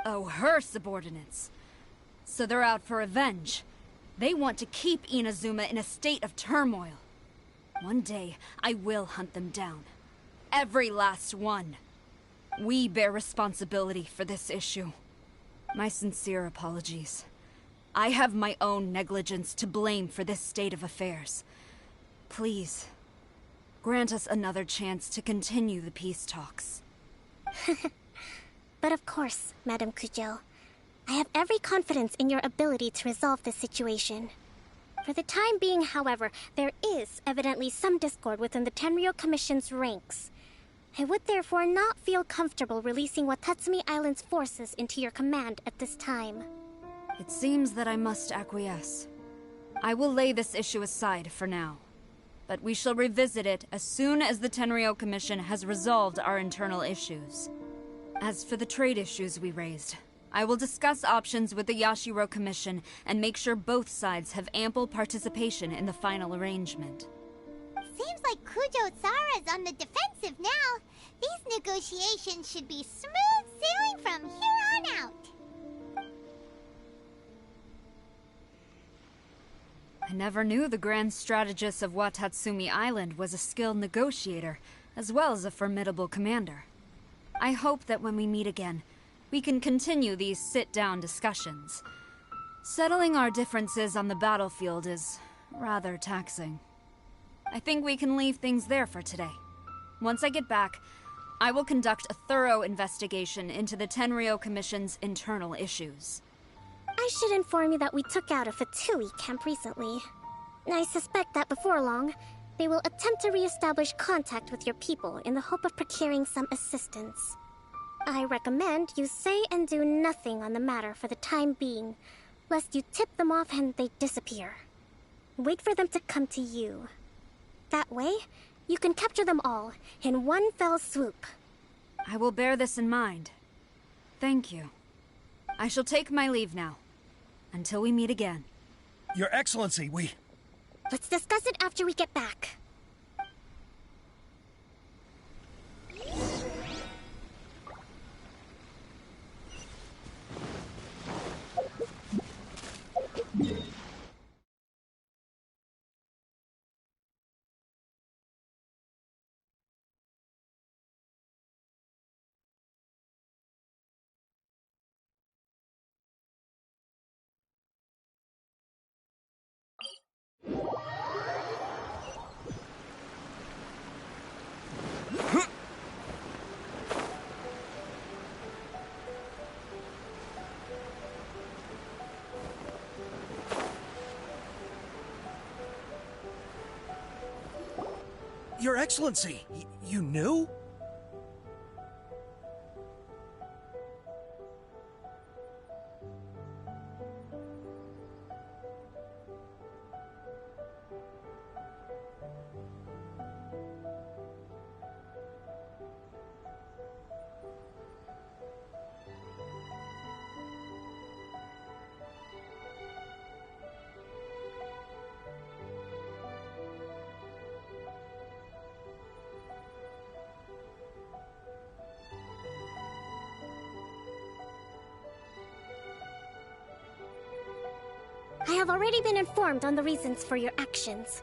Oh, her subordinates. So they're out for revenge. They want to keep Inazuma in a state of turmoil. One day, I will hunt them down. Every last one. We bear responsibility for this issue. My sincere apologies. I have my own negligence to blame for this state of affairs. Please, grant us another chance to continue the peace talks. But of course, Madame Kujo. I have every confidence in your ability to resolve this situation. For the time being, however, there is evidently some discord within the Tenryou Commission's ranks. I would therefore not feel comfortable releasing Watatsumi Island's forces into your command at this time. It seems that I must acquiesce. I will lay this issue aside for now. But we shall revisit it as soon as the Tenryou Commission has resolved our internal issues. As for the trade issues we raised, I will discuss options with the Yashiro Commission and make sure both sides have ample participation in the final arrangement. Seems like Kujo-sara's on the defensive now. These negotiations should be smooth sailing from here on out. I never knew the Grand Strategist of Watatsumi Island was a skilled negotiator, as well as a formidable commander. I hope that when we meet again, we can continue these sit-down discussions. Settling our differences on the battlefield is rather taxing. I think we can leave things there for today. Once I get back, I will conduct a thorough investigation into the Tenryou Commission's internal issues. I should inform you that we took out a Fatui camp recently. I suspect that before long, they will attempt to re-establish contact with your people in the hope of procuring some assistance. I recommend you say and do nothing on the matter for the time being, lest you tip them off and they disappear. Wait for them to come to you. That way, you can capture them all in one fell swoop. I will bear this in mind. Thank you. I shall take my leave now. Until we meet again. Your Excellency, Let's discuss it after we get back. Your Excellency, you knew? I have already been informed on the reasons for your actions.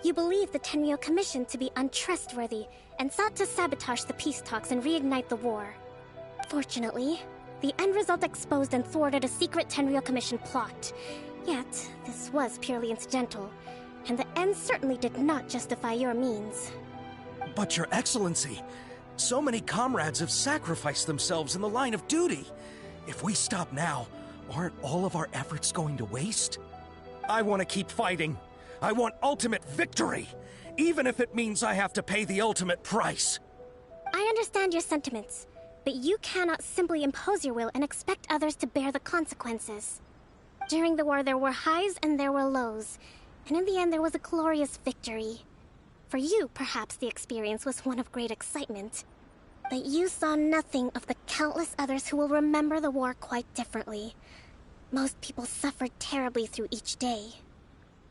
You believe the Tenryou Commission to be untrustworthy and sought to sabotage the peace talks and reignite the war. Fortunately, the end result exposed and thwarted a secret Tenryou Commission plot. Yet, this was purely incidental, and the end certainly did not justify your means. But Your Excellency, so many comrades have sacrificed themselves in the line of duty. If we stop now, aren't all of our efforts going to waste? I want to keep fighting. I want ultimate victory, even if it means I have to pay the ultimate price. I understand your sentiments, but you cannot simply impose your will and expect others to bear the consequences. During the war, there were highs and there were lows. And in the end, there was a glorious victory. For you, perhaps the experience was one of great excitement. But you saw nothing of the countless others who will remember the war quite differently. Most people suffered terribly through each day.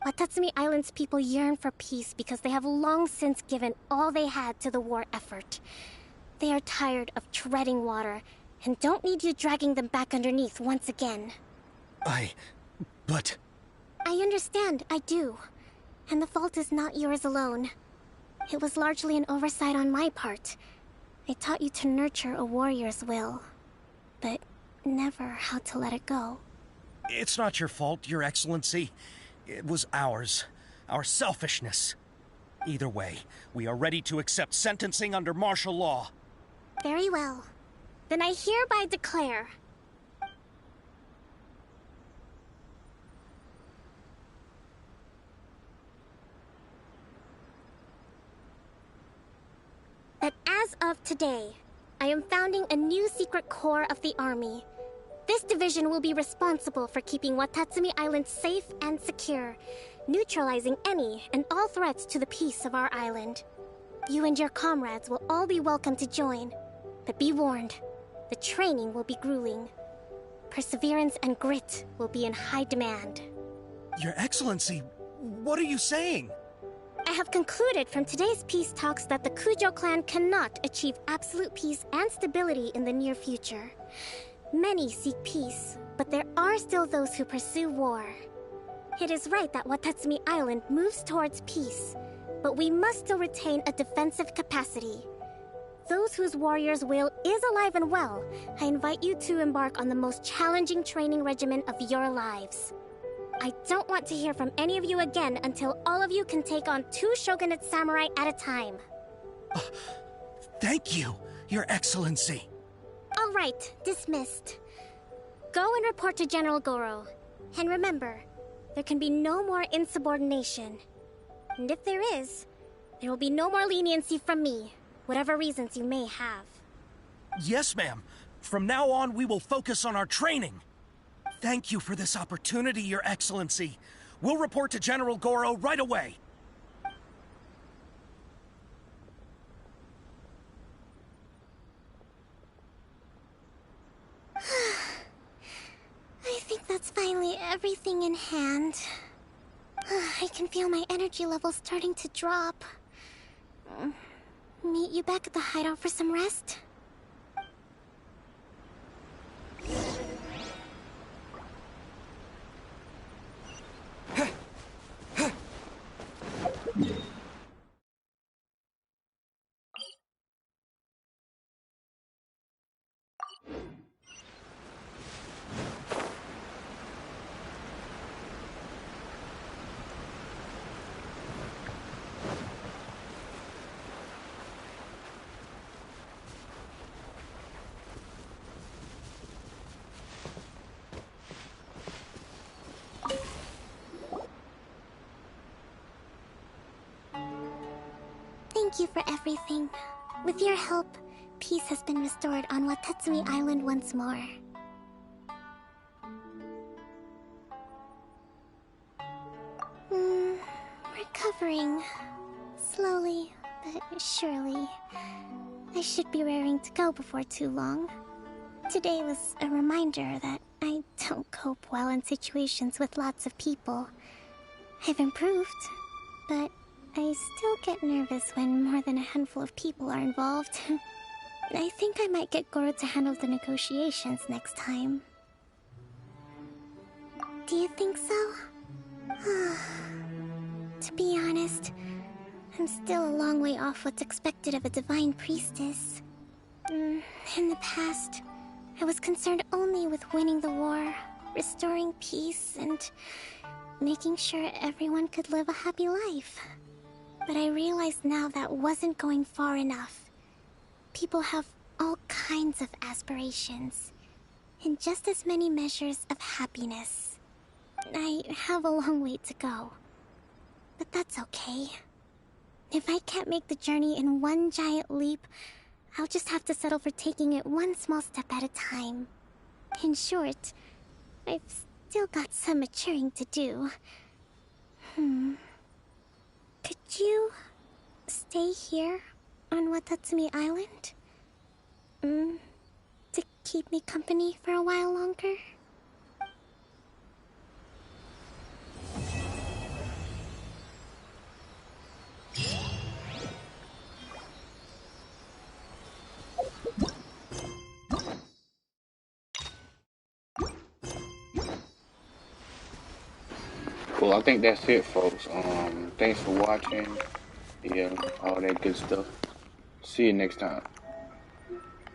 Watatsumi Island's people yearn for peace because they have long since given all they had to the war effort. They are tired of treading water and don't need you dragging them back underneath once again. But... I understand, I do. And the fault is not yours alone. It was largely an oversight on my part. I taught you to nurture a warrior's will, but never how to let it go. It's not your fault, Your Excellency. It was ours. Our selfishness. Either way, we are ready to accept sentencing under martial law. Very well. Then I hereby declare... that as of today, I am founding a new secret corps of the army. This division will be responsible for keeping Watatsumi Island safe and secure, neutralizing any and all threats to the peace of our island. You and your comrades will all be welcome to join, but be warned, the training will be grueling. Perseverance and grit will be in high demand. Your Excellency, what are you saying? I have concluded from today's peace talks that the Kujo clan cannot achieve absolute peace and stability in the near future. Many seek peace, but there are still those who pursue war. It is right that Watatsumi Island moves towards peace, but we must still retain a defensive capacity. Those whose warrior's will is alive and well, I invite you to embark on the most challenging training regimen of your lives. I don't want to hear from any of you again until all of you can take on 2 shogunate samurai at a time. Thank you, Your Excellency. All right, dismissed. Go and report to General Goro. And remember, there can be no more insubordination. And if there is, there will be no more leniency from me, whatever reasons you may have. Yes, ma'am. From now on, we will focus on our training. Thank you for this opportunity, Your Excellency. We'll report to General Goro right away. I think that's finally everything in hand. I can feel my energy levels starting to drop. Meet you back at the hideout for some rest? Thank you for everything. With your help, peace has been restored on Watatsumi Island once more. Recovering. Slowly, but surely. I should be raring to go before too long. Today was a reminder that I don't cope well in situations with lots of people. I've improved, but I still get nervous when more than a handful of people are involved. I think I might get Goro to handle the negotiations next time. Do you think so? To be honest, I'm still a long way off what's expected of a divine priestess. In the past, I was concerned only with winning the war, restoring peace, and making sure everyone could live a happy life. But I realize now that wasn't going far enough. People have all kinds of aspirations, and just as many measures of happiness. I have a long way to go. But that's okay. If I can't make the journey in one giant leap, I'll just have to settle for taking it one small step at a time. In short, I've still got some maturing to do. Could you stay here on Watatsumi Island? To keep me company for a while longer? Cool, I think that's it, folks. Thanks for watching. Yeah, all that good stuff. See you next time.